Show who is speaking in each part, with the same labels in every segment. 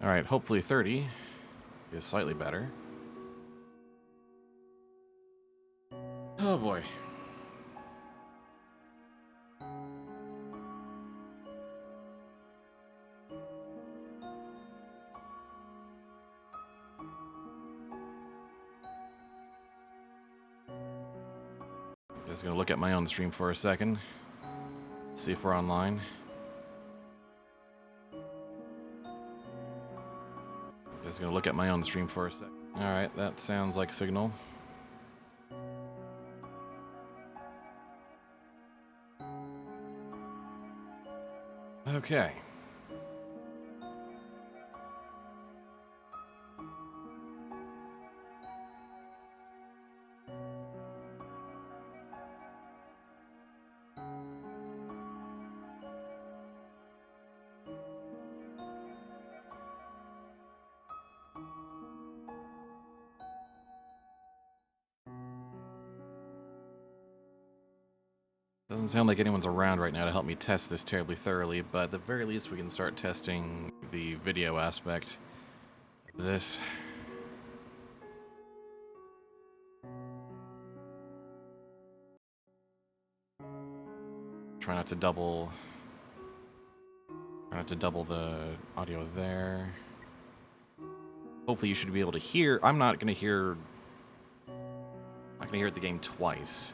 Speaker 1: Alright, hopefully 30 is slightly better. Oh boy. Just gonna look at my own stream for a second. See if we're online. Just gonna look at my own stream for a second. Alright, that sounds like a signal. Okay. Doesn't sound like anyone's around right now to help me test this terribly thoroughly, but at the very least we can start testing the video aspect of this. Try not to double the audio there. Hopefully you should be able to hear. I'm not gonna hear the game twice.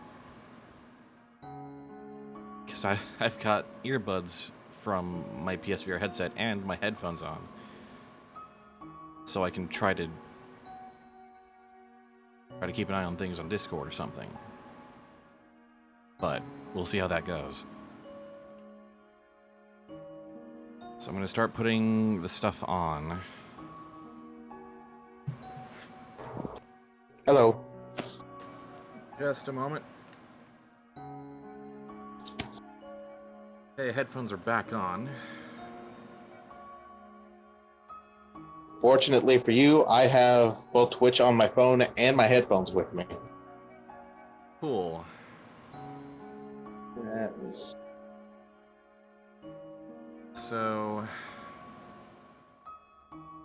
Speaker 1: Because I've got earbuds from my PSVR headset and my headphones on. So I can try to keep an eye on things on Discord or something. But we'll see how that goes. So I'm going to start putting the stuff on.
Speaker 2: Hello.
Speaker 1: Just a moment. Okay, headphones are back on.
Speaker 2: Fortunately for you, I have both Twitch on my phone and my headphones with me.
Speaker 1: Cool.
Speaker 2: That is...
Speaker 1: So,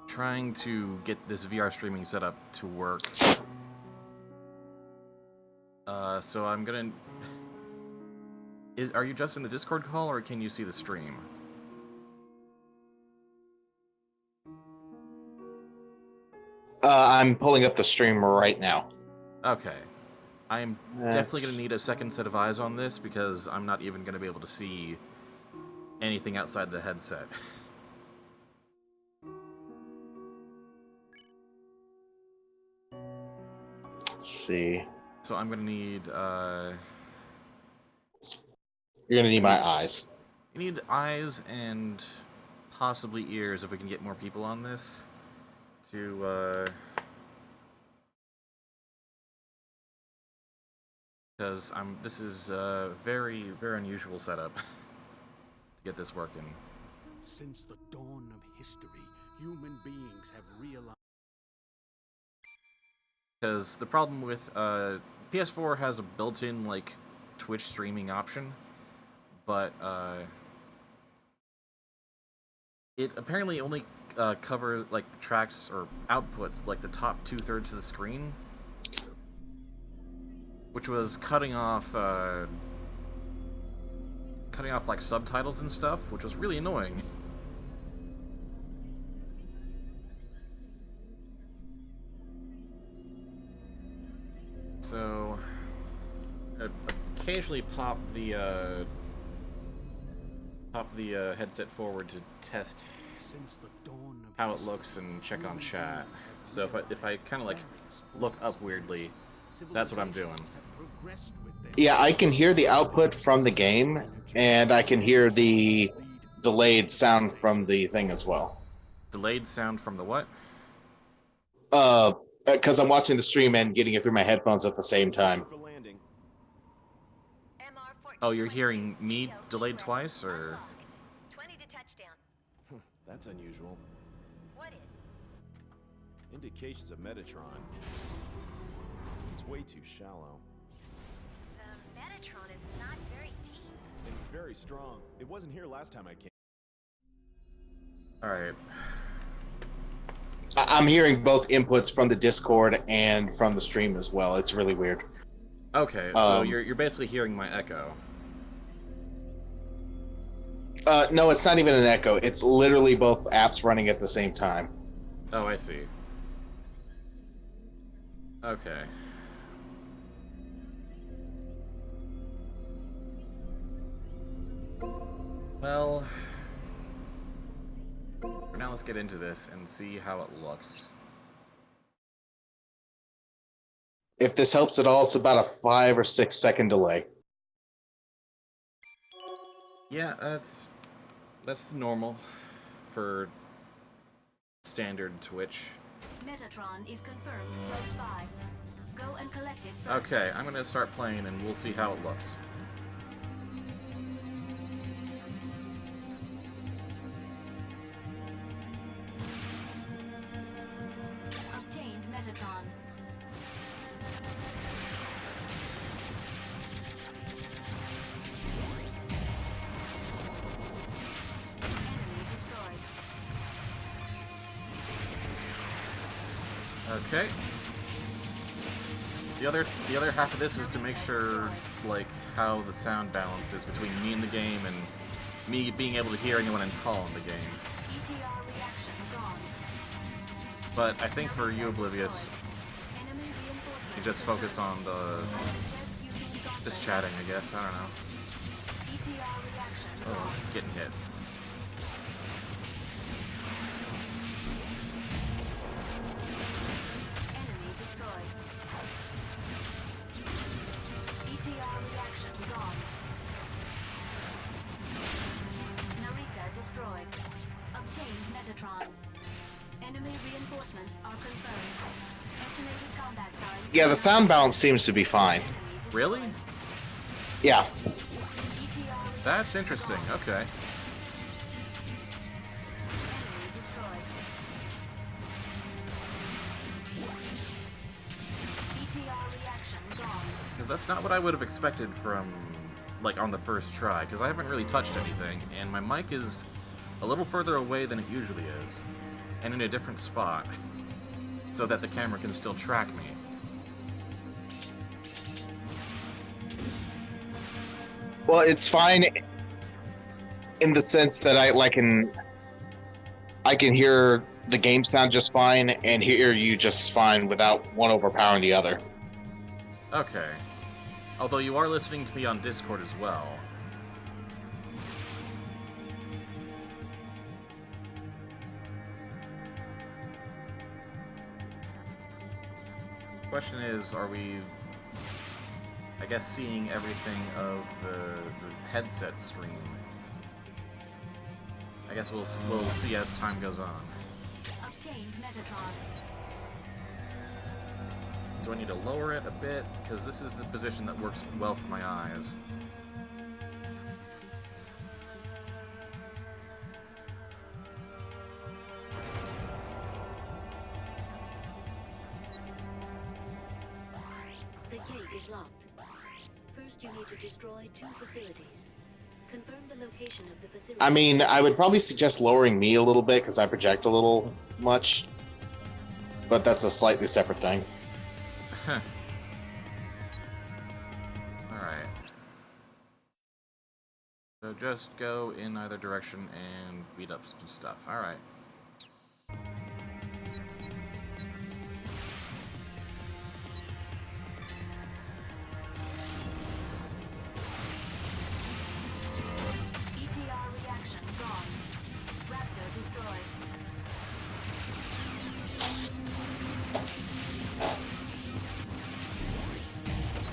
Speaker 1: trying to get this VR streaming setup to work. So I'm gonna... Are you just in the Discord call, or can you see the stream?
Speaker 2: I'm pulling up the stream right now.
Speaker 1: Okay. I'm definitely going to need a second set of eyes on this, because I'm not even going to be able to see anything outside the headset.
Speaker 2: Let's see.
Speaker 1: So I'm going to need...
Speaker 2: You're going to need my eyes.
Speaker 1: You need eyes and possibly ears if we can get more people on this. Because this is a very, very unusual setup to get this working.
Speaker 3: Since the dawn of history, human beings have realized...
Speaker 1: Because the problem with PS4 has a built-in like Twitch streaming option, but it apparently only covers like tracks or outputs like the top 2/3 of the screen, which was cutting off like subtitles and stuff, which was really annoying. So, I occasionally pop the headset forward to test how it looks and check on chat. So if I kind of like look up weirdly, that's what I'm doing.
Speaker 2: Yeah, I can hear the output from the game, and I can hear the delayed sound from the thing as well.
Speaker 1: Delayed sound from the what?
Speaker 2: Because I'm watching the stream and getting it through my headphones at the same time.
Speaker 1: Oh, you're hearing me delayed twice, or?
Speaker 4: That's unusual.
Speaker 5: What is?
Speaker 4: Indications of Metatron. It's way too shallow.
Speaker 5: The Metatron is not very deep.
Speaker 4: And it's very strong. It wasn't here last time I came.
Speaker 1: Alright.
Speaker 2: I'm hearing both inputs from the Discord and from the stream as well. It's really weird.
Speaker 1: Okay, so you're basically hearing my echo.
Speaker 2: No, it's not even an echo. It's literally both apps running at the same time.
Speaker 1: Oh, I see. Okay. Well, for now let's get into this and see how it looks.
Speaker 2: If this helps at all, it's about a 5 or 6 second delay.
Speaker 1: Yeah, that's normal for standard Twitch.
Speaker 6: Metatron is confirmed close by. Go and collect it first.
Speaker 1: Okay, I'm gonna start playing and we'll see how it looks.
Speaker 6: Obtained Metatron. Enemy destroyed.
Speaker 1: Okay. The other half of this is to make sure, like, how the sound balance is between me and the game and me being able to hear anyone in call in the game.
Speaker 6: ETR reaction gone.
Speaker 1: But I think for you, Oblivious,
Speaker 6: Enemy reinforcement.
Speaker 1: you just focus on the
Speaker 6: Suggest using gun
Speaker 1: just
Speaker 6: barrel.
Speaker 1: chatting, I guess. I don't know.
Speaker 6: ETR reaction
Speaker 1: Oh,
Speaker 6: gone.
Speaker 1: getting hit.
Speaker 6: Enemy destroyed. ETR reaction gone. Narita destroyed. Obtained Metatron. Enemy reinforcements are confirmed. Estimated combat time.
Speaker 2: Yeah, the sound balance seems to be fine.
Speaker 6: Enemy destroyed.
Speaker 1: Really?
Speaker 2: Yeah.
Speaker 6: ETR
Speaker 1: That's interesting. Okay.
Speaker 6: enemy destroyed. ETR reaction gone.
Speaker 1: Because that's not what I would have expected from, like, on the first try. Because I haven't really touched anything, and my mic is a little further away than it usually is, and in a different spot, so that the camera can still track me.
Speaker 2: Well, it's fine in the sense that I can hear the game sound just fine and hear you just fine without one overpowering the other.
Speaker 1: Okay. Although you are listening to me on Discord as well. Question is, are we, I guess, seeing everything of the headset screen? I guess we'll see as time goes on.
Speaker 6: Obtained Metatron.
Speaker 1: Do I need to lower it a bit? Because this is the position that works well for my eyes.
Speaker 6: The gate is locked. First, you need to destroy 2 facilities. Confirm the location of the facility.
Speaker 2: I mean, I would probably suggest lowering me a little bit because I project a little much, but that's a slightly separate thing.
Speaker 1: Alright. So just go in either direction and beat up some stuff. Alright.
Speaker 6: ETR reaction gone. Raptor destroyed.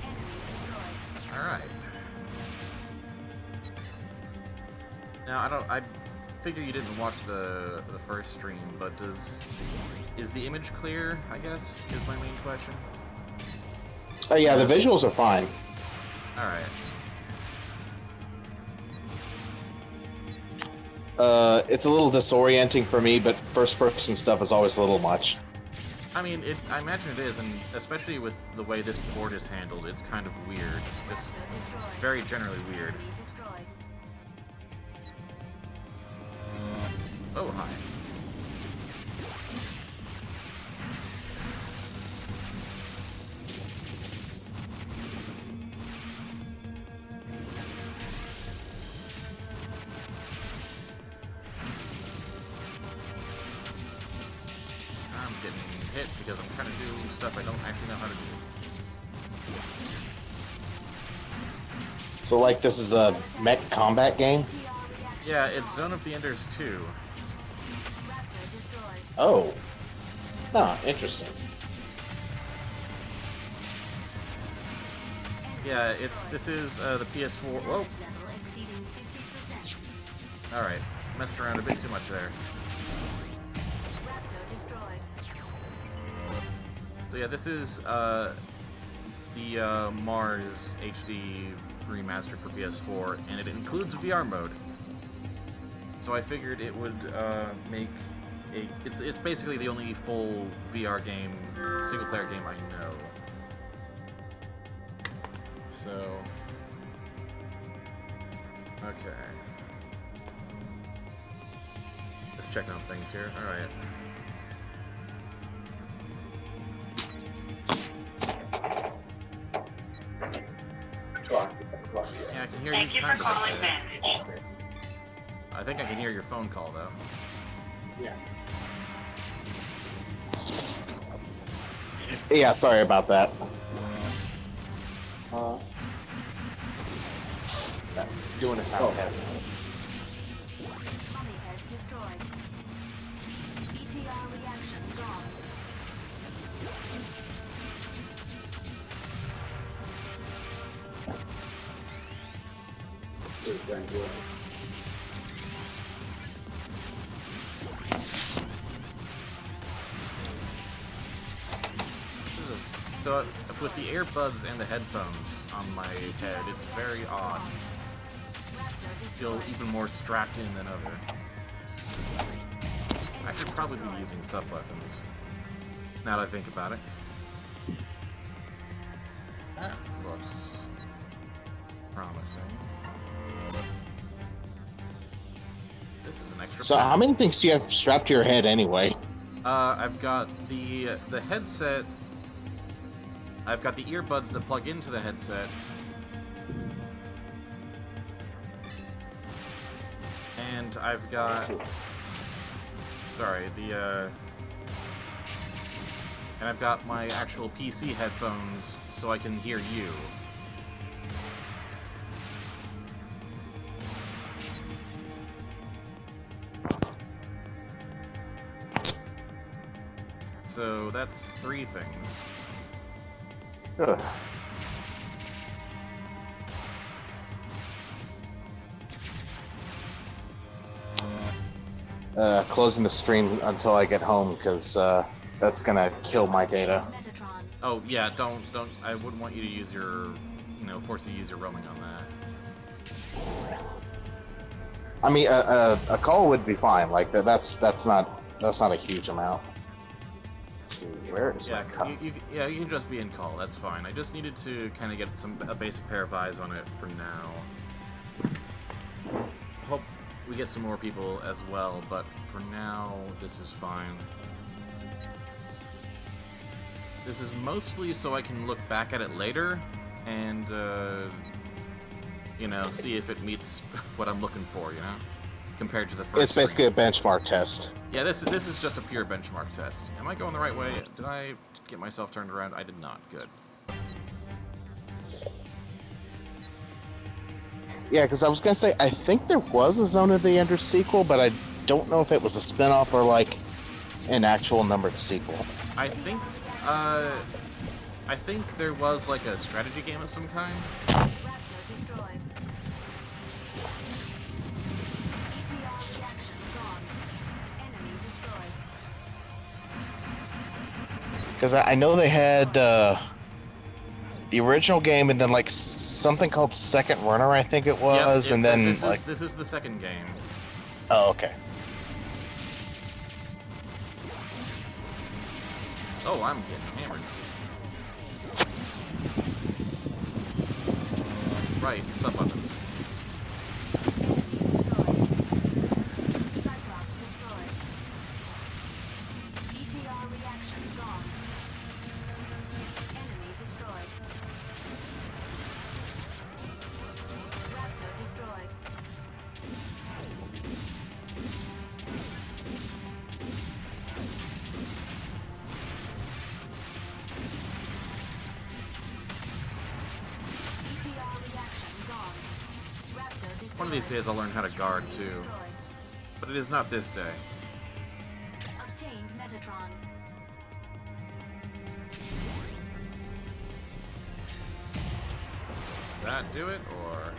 Speaker 6: Enemy destroyed.
Speaker 1: Alright. Now, I figure you didn't watch the first stream, but is the image clear, I guess, is my main question?
Speaker 2: Oh yeah, the visuals are fine.
Speaker 1: Alright.
Speaker 2: It's a little disorienting for me, but first-person stuff is always a little much.
Speaker 1: I mean, I imagine it is, and especially with the way this board is handled, it's kind of weird. Just
Speaker 6: Raptor destroyed.
Speaker 1: very generally weird.
Speaker 6: Enemy destroyed.
Speaker 1: Oh, hi. getting hit because I'm trying to do stuff I don't actually know how to do.
Speaker 2: So, like, this is a mech combat game?
Speaker 1: Yeah, it's Zone of the Enders 2.
Speaker 2: Oh. Huh, interesting.
Speaker 1: Yeah, this is the PS4. Whoa! Alright, messed around a bit too much there. So yeah, this is the Mars HD remaster for PS4, and it includes VR mode. So I figured it would make a... It's basically the only full VR game, single-player game I know. So... Okay. Just checking on things here. Alright. Yeah, I can hear you kind of okay. I think I can hear your phone call, though.
Speaker 2: Yeah. Yeah, sorry about that. Doing a sound test.
Speaker 1: So, with the earbuds and the headphones on my head, it's very odd. I feel even more strapped in than ever. I should probably be using sub-weapons, now that I think about it. That looks promising. This is an extra
Speaker 2: So, how many things do you have strapped to your head anyway?
Speaker 1: I've got the headset. I've got the earbuds that plug into the headset. And I've got... Sorry, and I've got my actual PC headphones so I can hear you. So that's 3 things.
Speaker 2: Ugh. Closing the stream until I get home because that's gonna kill my data.
Speaker 1: Oh yeah, don't. I wouldn't want you to use your, force you to use your roaming on that.
Speaker 2: I mean, a call would be fine. Like that's not a huge amount. Let's see, where is my cup?
Speaker 1: You can just be in call. That's fine. I just needed to kind of get a basic pair of eyes on it for now. Hope we get some more people as well, but for now, this is fine. This is mostly so I can look back at it later and, see if it meets what I'm looking for, compared to the first.
Speaker 2: It's basically a benchmark test.
Speaker 1: Yeah, this is just a pure benchmark test. Am I going the right way? Did I get myself turned around? I did not. Good.
Speaker 2: Yeah, because I was gonna say I think there was a Zone of the Enders sequel, but I don't know if it was a spin-off or like an actual numbered sequel.
Speaker 1: I think there was like a strategy game of some kind.
Speaker 2: Because I know they had the original game and then like something called Second Runner, I think it was,
Speaker 1: Yep,
Speaker 2: and then
Speaker 1: this is the second game.
Speaker 2: Oh, okay.
Speaker 1: Oh, I'm getting hammered. Right, sub buttons. of these days I'll learn how to guard too, but it is not this day.
Speaker 6: Obtained Metatron.
Speaker 1: That do it, or...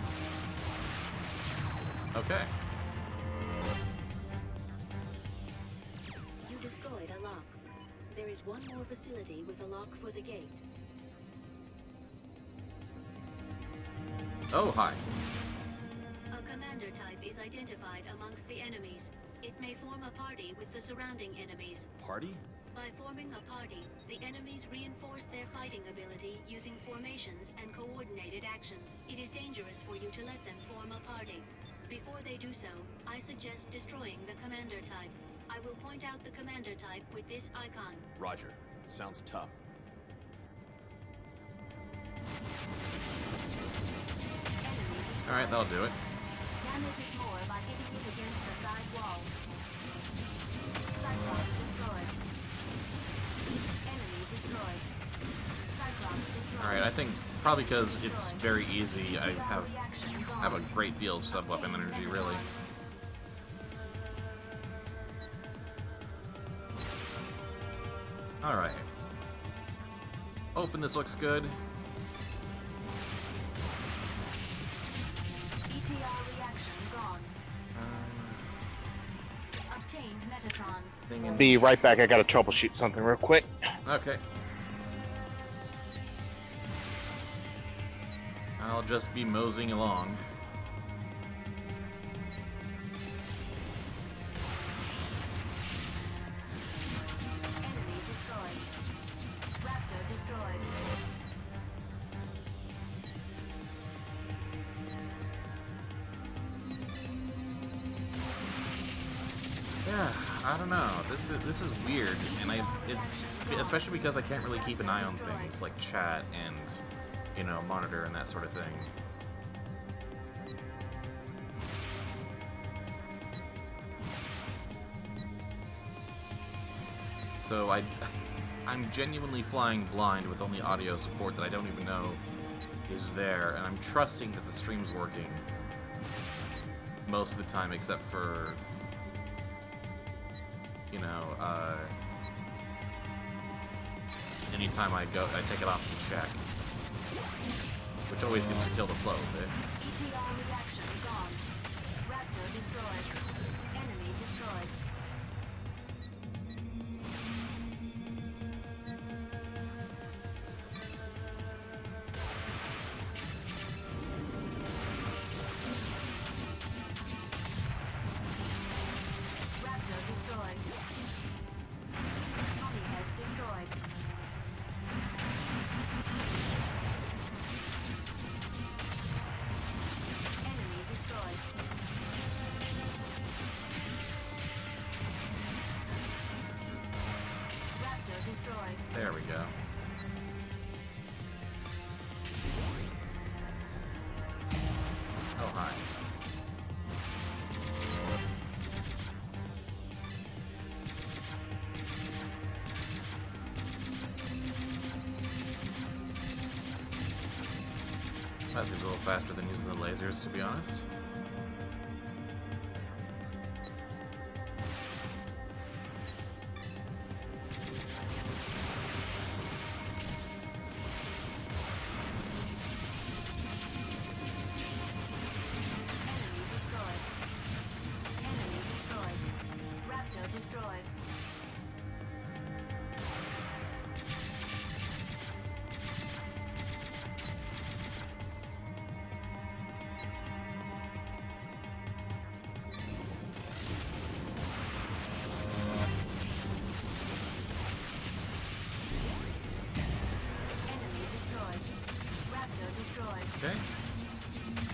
Speaker 1: Okay.
Speaker 6: You destroyed a lock. There is one more facility with a lock for the gate.
Speaker 1: Oh, hi.
Speaker 6: A commander type is identified amongst the enemies. It may form a party with the surrounding enemies.
Speaker 4: Party?
Speaker 6: By forming a party, the enemies reinforce their fighting ability using formations and coordinated actions. It is dangerous for you to let them form a party. Before they do so, I suggest destroying the commander type. I will point out the commander type with this icon.
Speaker 4: Roger. Sounds tough.
Speaker 1: Alright, that'll do it.
Speaker 5: Damage it more by hitting it against the side walls. Cyclops destroyed. Enemy destroyed. Cyclops destroyed.
Speaker 1: Alright, I think probably because it's very easy, I have a great deal of sub-weapon energy, really. Alright. Open, this looks good.
Speaker 5: ETR reaction gone. Obtained Metatron.
Speaker 1: Thing in...
Speaker 2: Be right back. I gotta troubleshoot something real quick.
Speaker 1: Okay. I'll just be moseying along.
Speaker 5: Enemy destroyed. Raptor destroyed.
Speaker 1: Yeah, I don't know. This is weird, and especially because I can't really keep an eye on things like chat and, you know, monitor and that sort of thing. So I'm genuinely flying blind with only audio support that I don't even know is there, and I'm trusting that the stream's working most of the time, except for, you know, anytime I take it off to check, which always seems to kill the flow a bit.
Speaker 5: ETR reaction gone. Raptor destroyed. Enemy destroyed. Raptor destroyed. Honeyhead destroyed. Enemy destroyed. Raptor destroyed.
Speaker 1: There we go. Oh, hi. That seems a little faster than using the lasers, to be honest.
Speaker 5: Enemy destroyed. Enemy destroyed. Raptor destroyed. Enemy destroyed. Raptor destroyed.
Speaker 1: Okay.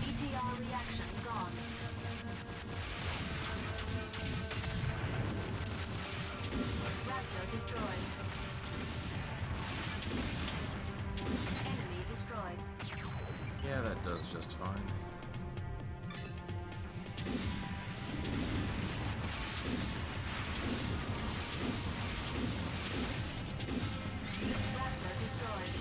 Speaker 5: ETR reaction gone. Raptor destroyed. Enemy destroyed.
Speaker 1: Yeah, that does just fine.
Speaker 5: Raptor destroyed.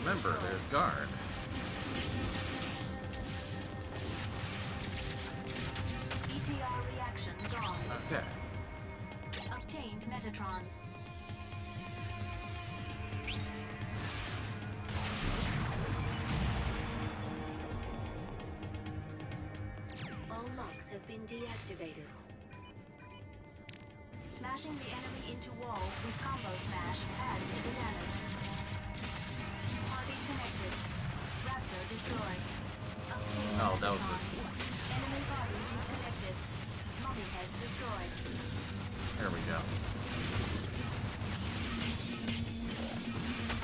Speaker 1: Remember, there's guard.
Speaker 6: ETR reaction gone.
Speaker 1: Okay.
Speaker 6: Obtained Metatron. All locks have been deactivated. Smashing the enemy into walls with combo smash adds to the damage. Party connected. Raptor destroyed. Obtained
Speaker 1: Oh, that was
Speaker 6: Metatron. Enemy body disconnected. Mummy head destroyed.
Speaker 1: There we go.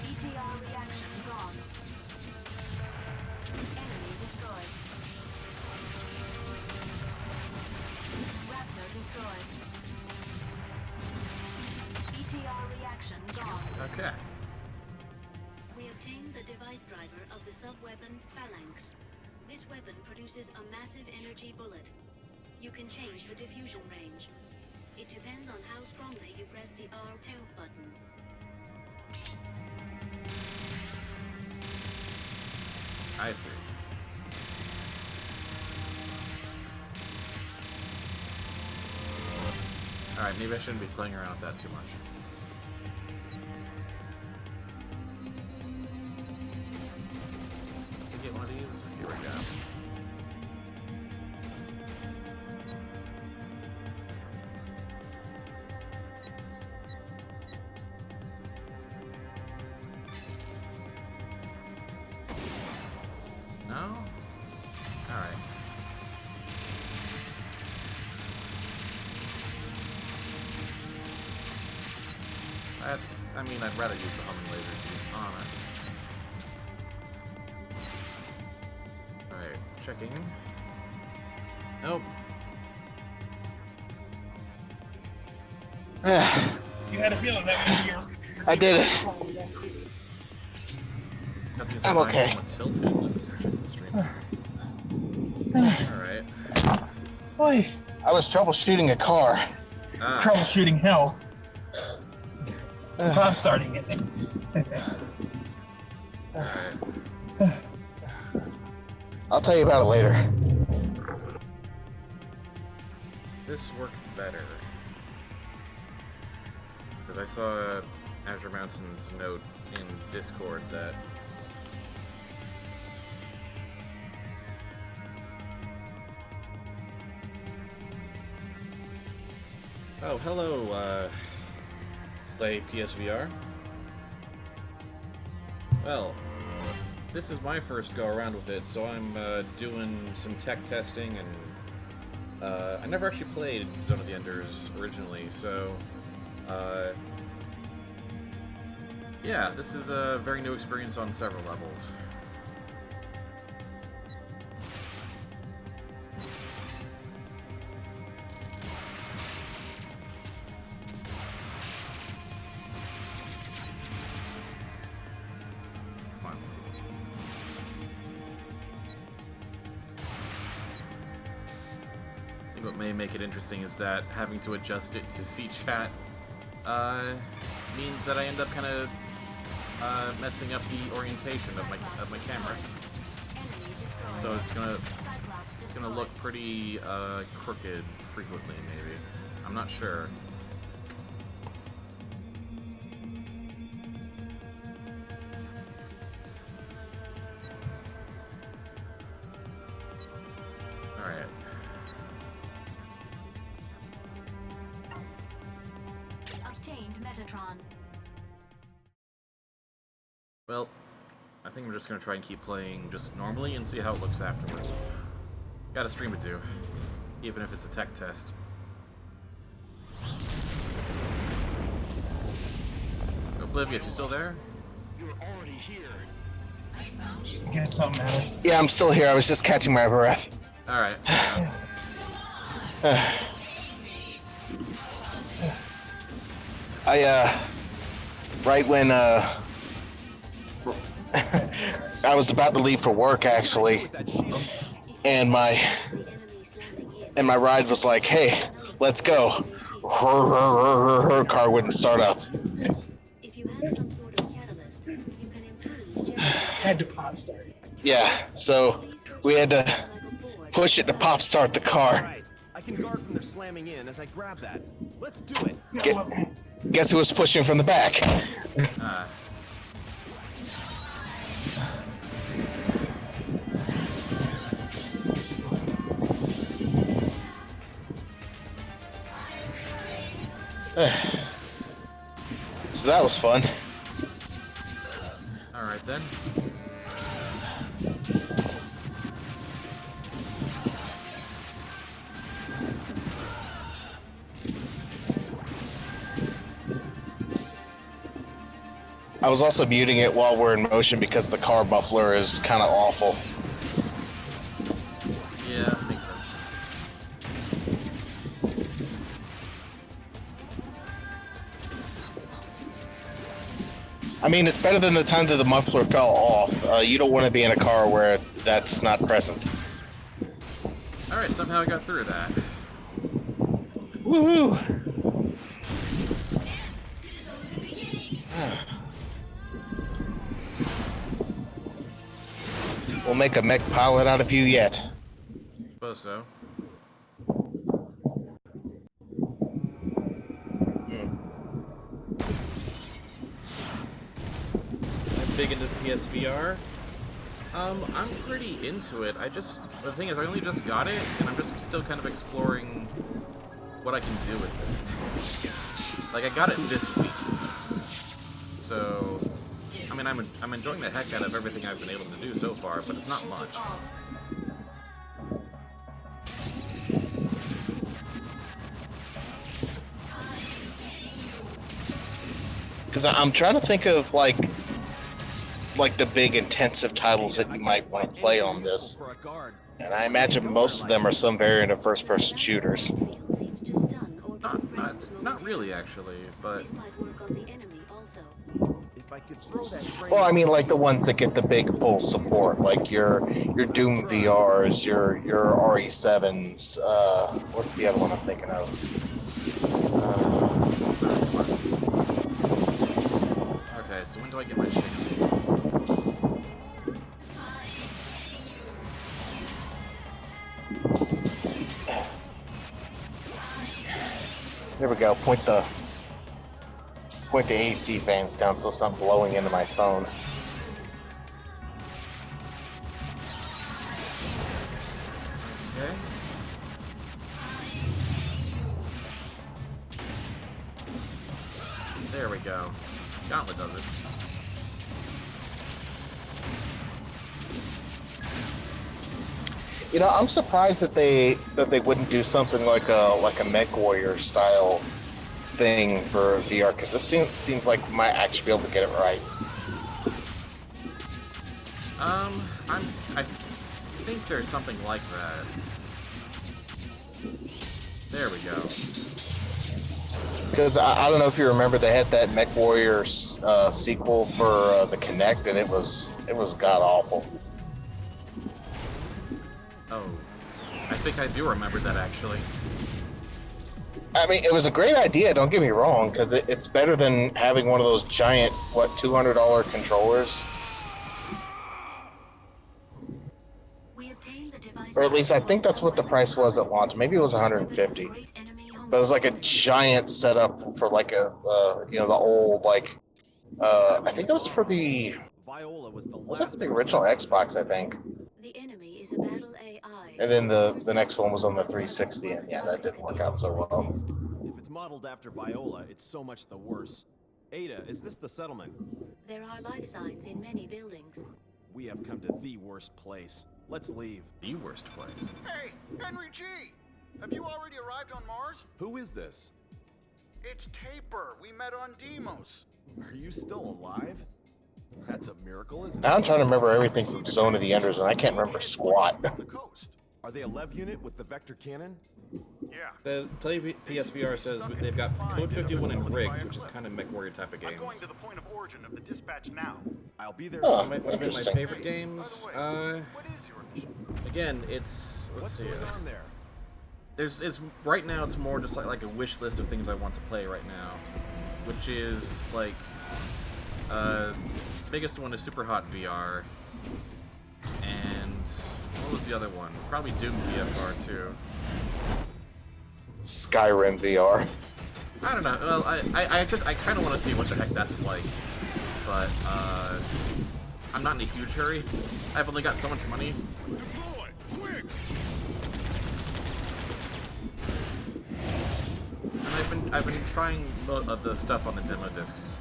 Speaker 6: ETR reaction gone. Enemy destroyed. Raptor destroyed. ETR reaction gone.
Speaker 1: Okay.
Speaker 6: We obtained the device driver of the sub-weapon Phalanx. This weapon produces a massive energy bullet. You can change the diffusion range. It depends on how strongly you press the R2 button.
Speaker 1: I see. Alright, maybe I shouldn't be playing around with that too much. Can I get one of these? Here we go. No? Alright. That's, I mean, I'd rather use the homing laser to be honest. Alright, checking. Nope.
Speaker 7: You had a feeling that was your.
Speaker 2: I did it. I'm okay.
Speaker 1: Tilted. Let's check the stream. Alright.
Speaker 7: Boy,
Speaker 2: I was troubleshooting a car.
Speaker 1: Ah,
Speaker 7: troubleshooting hell. I'm starting it.
Speaker 1: alright.
Speaker 2: I'll tell you about it later.
Speaker 1: This worked better. Because I saw Azure Mountain's note in Discord that oh, hello, play PSVR. Well, this is my first go around with it, so I'm doing some tech testing, and I never actually played Zone of the Enders originally, so yeah, this is a very new experience on several levels. What may make it interesting is that having to adjust it to see chat means that I end up kind of messing up the orientation of my camera. So it's gonna look pretty crooked frequently, maybe. I'm not sure. Alright.
Speaker 6: Obtained Metatron.
Speaker 1: Well, I think I'm just gonna try and keep playing just normally and see how it looks afterwards. Got a stream to do, even if it's a tech test. Oblivious, you still there?
Speaker 7: Get something out of it.
Speaker 2: Yeah, I'm still here. I was just catching my breath.
Speaker 1: Alright.
Speaker 2: Right when I was about to leave for work, actually, and my ride was like, "Hey, let's go." Her car wouldn't start up.
Speaker 6: If you have some sort of catalyst, you can improve generator
Speaker 7: had to pop start.
Speaker 2: Yeah, so we had to push it to pop start the car.
Speaker 4: Right. I can guard from their slamming in as I grab that. Let's do it.
Speaker 2: Guess who was pushing from the back? So that was fun.
Speaker 1: All right then.
Speaker 2: I was also muting it while we're in motion because the car muffler is kind of awful.
Speaker 1: Yeah, that makes sense.
Speaker 2: I mean, it's better than the time that the muffler fell off. You don't want to be in a car where that's not present.
Speaker 1: All right, somehow I got through that.
Speaker 2: Woohoo! We'll make a mech pilot out of you yet.
Speaker 1: Suppose so. I'm big into PSVR. I'm pretty into it. The thing is, I only just got it, and I'm just still kind of exploring what I can do with it. Like, I got it this week. So, I mean, I'm enjoying the heck out of everything I've been able to do so far, but it's not much.
Speaker 2: Because I'm trying to think of like the big intensive titles that you might want to play on this,
Speaker 4: For a guard.
Speaker 2: and I imagine most of them are some variant of first-person shooters.
Speaker 6: Seems to stun orbital frames
Speaker 1: Not really, actually, but
Speaker 6: This might work on the enemy also.
Speaker 4: If I could throw that frame.
Speaker 2: Well, I mean, like the ones that get the big full support, like your Doom VRs, your RE7s. What's the other one I'm thinking of?
Speaker 1: okay. So when do I get my chance?
Speaker 2: There we go. Point the AC fans down so it's not blowing into my phone.
Speaker 1: Okay. There we go. Gauntlet does it.
Speaker 2: You know, I'm surprised that they wouldn't do something like a Mech Warrior style thing for VR, because this seems like we might actually be able to get it right.
Speaker 1: I think there's something like that. There we go.
Speaker 2: Because I don't know if you remember, they had that Mech Warrior sequel for the Kinect, and it was god awful.
Speaker 1: Oh, I think I do remember that actually.
Speaker 2: I mean, it was a great idea. Don't get me wrong, because it's better than having one of those giant $200 controllers.
Speaker 6: We obtained the device.
Speaker 2: Or at least I think that's what the price was at launch. Maybe it was 150. But it was like a giant setup for like a the old I think it was for the
Speaker 4: Viola was the
Speaker 2: was
Speaker 4: last
Speaker 2: that the original Xbox, I think.
Speaker 6: The enemy is a battle AI.
Speaker 2: And then the next one was on the 360, and yeah, that didn't work out so well.
Speaker 4: If it's modeled after Viola, it's so much the worse. Ada, is this the settlement?
Speaker 6: There are life signs in many buildings.
Speaker 4: We have come to the worst place. Let's leave.
Speaker 1: The worst place.
Speaker 8: Hey, Henry G! Have you already arrived on Mars?
Speaker 4: Who is this?
Speaker 8: It's Taper. We met on Deimos.
Speaker 4: Are you still alive? That's a miracle, isn't
Speaker 2: Now I'm
Speaker 4: it?
Speaker 2: trying to remember everything from Zone of the Enders, and I can't remember squat.
Speaker 8: On the coast.
Speaker 4: Are they a Lev unit with the vector cannon?
Speaker 8: Yeah.
Speaker 1: The PSVR says they've got Code 51 and Rigs, which is kind of Mech Warrior type of
Speaker 8: I'm
Speaker 1: games.
Speaker 8: going to the point of origin of the dispatch now.
Speaker 4: I'll be there
Speaker 2: Oh.
Speaker 4: soon.
Speaker 1: Might have been my
Speaker 2: Interesting.
Speaker 1: favorite games.
Speaker 8: By the way, what is your mission?
Speaker 1: Again, let's
Speaker 4: What's
Speaker 1: see.
Speaker 4: going on there?
Speaker 1: It's right now. It's more just like a wish list of things I want to play right now, which is like Biggest one is Super Hot VR. And what was the other one? Probably Doom VFR too.
Speaker 2: Skyrim VR.
Speaker 1: I don't know. Well, I kind of want to see what the heck that's like, but I'm not in a huge hurry. I've only got so much money.
Speaker 8: Deploy! Quick!
Speaker 1: And I've been trying the stuff on the demo discs.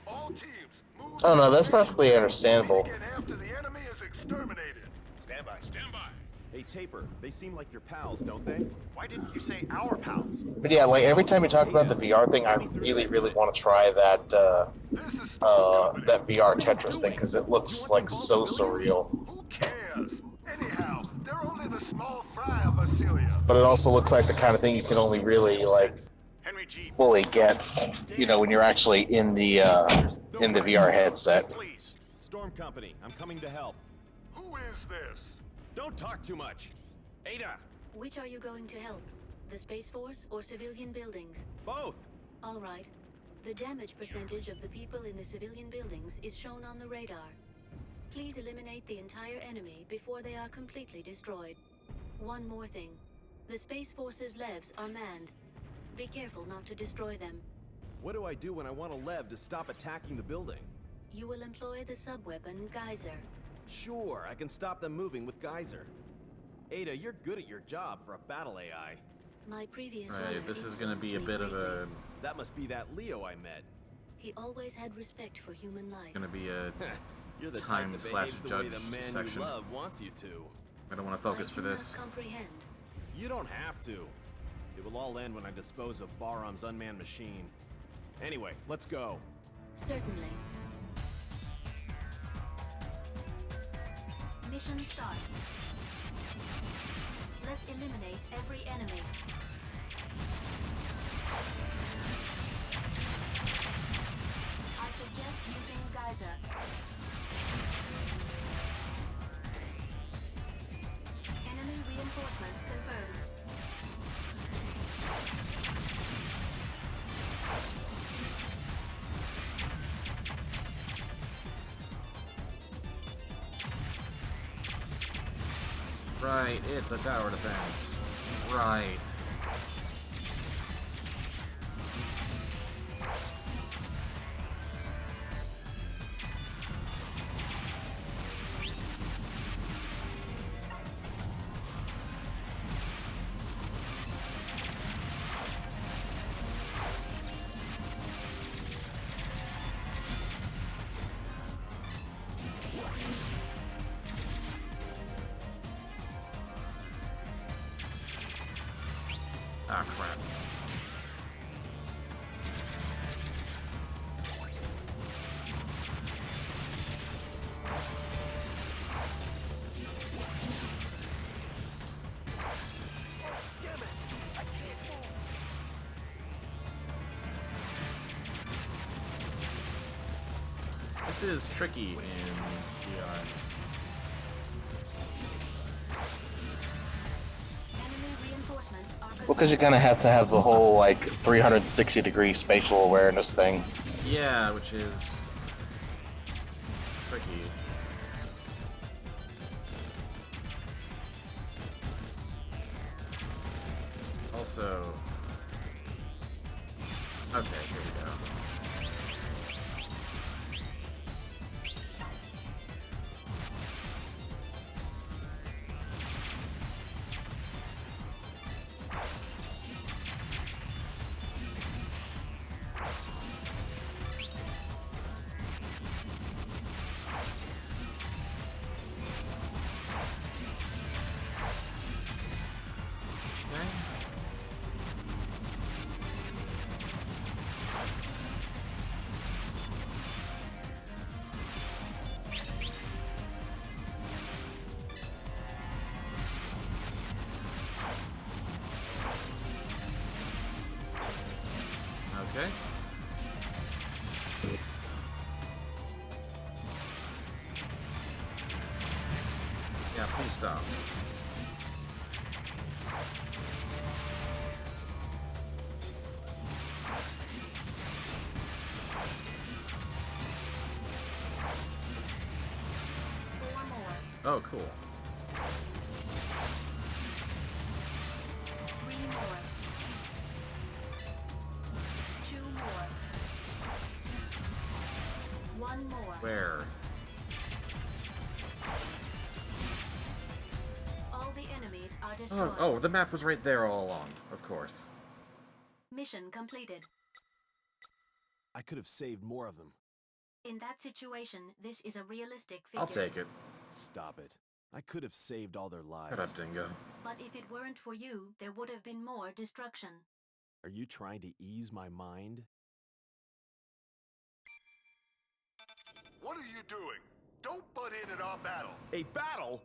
Speaker 8: All teams, move.
Speaker 2: Oh no, that's perfectly understandable.
Speaker 8: Get after the enemy is exterminated.
Speaker 4: Stand by. Stand by. Hey, Taper, they seem like your pals, don't they?
Speaker 8: Why didn't you say our pals?
Speaker 2: But yeah, like every time you talk about the VR thing, I really want to try that
Speaker 8: This is
Speaker 2: that VR Tetris thing because it looks like so surreal.
Speaker 8: Who cares? Anyhow, they're only the small fry of Vasilia.
Speaker 2: But it also looks like the kind of thing you can only really like
Speaker 8: Henry G.
Speaker 2: fully get, you know, when you're actually in the VR headset.
Speaker 8: Please.
Speaker 4: Storm Company, I'm coming to help.
Speaker 8: Who is this?
Speaker 4: Don't talk too much. Ada,
Speaker 6: Which are you going to help? The Space Force or civilian buildings?
Speaker 4: both.
Speaker 6: All right. The damage percentage of the people in the civilian buildings is shown on the radar. Please eliminate the entire enemy before they are completely destroyed. One more thing. The Space Force's levs are manned. Be careful not to destroy them.
Speaker 4: What do I do when I want a lev to stop attacking the building?
Speaker 6: You will employ the sub-weapon Geyser.
Speaker 4: Sure, I can stop them moving with Geyser. Ada, you're good at your job for a battle AI.
Speaker 6: My previous
Speaker 1: Right,
Speaker 6: runner
Speaker 1: this is gonna be a
Speaker 6: influenced me
Speaker 1: bit of
Speaker 6: greatly.
Speaker 1: a
Speaker 4: That must be that Leo I met.
Speaker 6: He always had respect for human life.
Speaker 1: gonna be a.
Speaker 4: You're the
Speaker 1: Time
Speaker 4: type that
Speaker 1: slash
Speaker 4: behaves the way
Speaker 1: judge
Speaker 4: the man
Speaker 1: section.
Speaker 4: you love wants you to.
Speaker 1: I don't want to focus
Speaker 6: I
Speaker 1: for
Speaker 6: do not
Speaker 1: this.
Speaker 6: comprehend.
Speaker 4: You don't have to. It will all end when I dispose of Barham's unmanned machine. Anyway, let's go.
Speaker 6: Certainly. Mission start. Let's eliminate every enemy. I suggest using Geyser. Enemy reinforcements confirmed.
Speaker 1: Right, it's a tower defense. Right. Ah, crap. This is tricky in VR.
Speaker 6: Enemy reinforcements are
Speaker 2: Well, because you're gonna have to have the whole like 360-degree spatial awareness thing.
Speaker 1: Yeah, which is tricky. Also, okay, here we go. Okay. Yeah, please stop. Oh, cool.
Speaker 6: 3 more. 2 more. 1 more.
Speaker 1: Where?
Speaker 6: All the enemies are destroyed.
Speaker 1: Oh, the map was right there all along, of course.
Speaker 6: Mission completed.
Speaker 4: I could have saved more of them.
Speaker 6: In that situation, this is a realistic figure.
Speaker 1: I'll take it.
Speaker 4: Stop it. I could have saved all their
Speaker 1: Shut up,
Speaker 4: lives.
Speaker 1: Dingo.
Speaker 6: But if it weren't for you, there would have been more destruction.
Speaker 4: Are you trying to ease my mind?
Speaker 8: What are you doing? Don't butt in at our battle.
Speaker 4: A battle?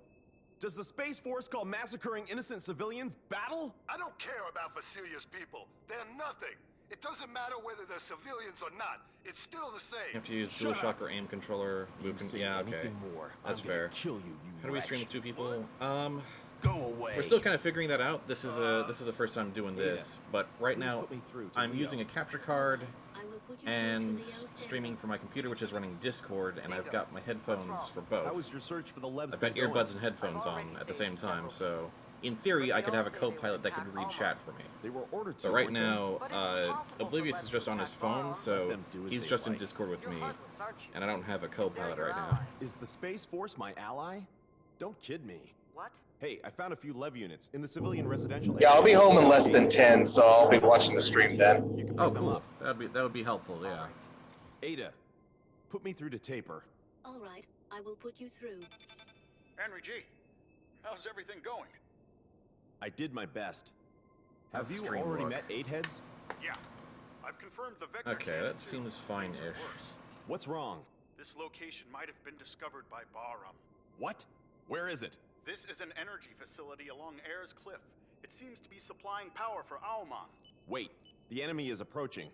Speaker 4: Does the Space Force call massacring innocent civilians battle?
Speaker 8: I don't care about Vasilia's people. They're nothing. It doesn't matter whether they're civilians or not. It's still the
Speaker 1: You
Speaker 8: same.
Speaker 1: have to use
Speaker 4: Shut
Speaker 1: DualShock
Speaker 4: up.
Speaker 1: or aim controller.
Speaker 4: You say
Speaker 1: Yeah, okay.
Speaker 4: anything more,
Speaker 1: That's
Speaker 4: I'm gonna
Speaker 1: fair.
Speaker 4: Kill you, you
Speaker 1: How do we stream
Speaker 4: wretch.
Speaker 1: with 2 people?
Speaker 4: Go away.
Speaker 1: We're still kind of figuring that out. This is the first time doing this, but right
Speaker 4: Please
Speaker 1: now
Speaker 4: put me through to
Speaker 1: I'm
Speaker 4: Leo.
Speaker 1: using a capture card
Speaker 6: I will put you
Speaker 1: and
Speaker 6: through to Leo's
Speaker 1: streaming
Speaker 6: demo.
Speaker 1: from my computer, which is running Discord, and I've got my headphones for both.
Speaker 4: How was your search for the Lebs?
Speaker 1: I've got
Speaker 4: been going?
Speaker 1: earbuds and headphones on at the same time, so in theory I could have a co-pilot that could read chat for me.
Speaker 4: They were ordered to.
Speaker 1: But right
Speaker 4: weren't they?
Speaker 1: now, Oblivious is just on his phone, so
Speaker 4: them do as
Speaker 1: he's
Speaker 4: they
Speaker 1: just in
Speaker 4: like.
Speaker 1: Discord with me, and I don't have a co-pilot right now.
Speaker 4: Is the Space Force my ally? Don't kid me.
Speaker 9: What?
Speaker 4: Hey, I found a few Lev units in the civilian residential
Speaker 2: Yeah, I'll be
Speaker 4: area.
Speaker 2: home in less than 10, so I'll be watching the stream then.
Speaker 4: You can
Speaker 1: Oh,
Speaker 4: pick them
Speaker 1: cool.
Speaker 4: up.
Speaker 1: That would be helpful. Yeah.
Speaker 4: Ada, put me through to Taper.
Speaker 6: All right, I will put you through.
Speaker 10: Henry G, how's everything going?
Speaker 4: I did my best. Have
Speaker 1: How's
Speaker 4: you
Speaker 1: stream
Speaker 4: already
Speaker 1: look?
Speaker 4: met 8 heads?
Speaker 10: Yeah, I've confirmed the vector.
Speaker 1: Okay,
Speaker 10: cannon,
Speaker 1: that
Speaker 10: too.
Speaker 1: seems
Speaker 10: Things are
Speaker 1: fine-ish.
Speaker 10: worse.
Speaker 4: What's wrong?
Speaker 10: This location might have been discovered by Barham.
Speaker 4: What? Where is it?
Speaker 10: This is an energy facility along Ayers Cliff. It seems to be supplying power for Aomon.
Speaker 4: Wait, the enemy is approaching.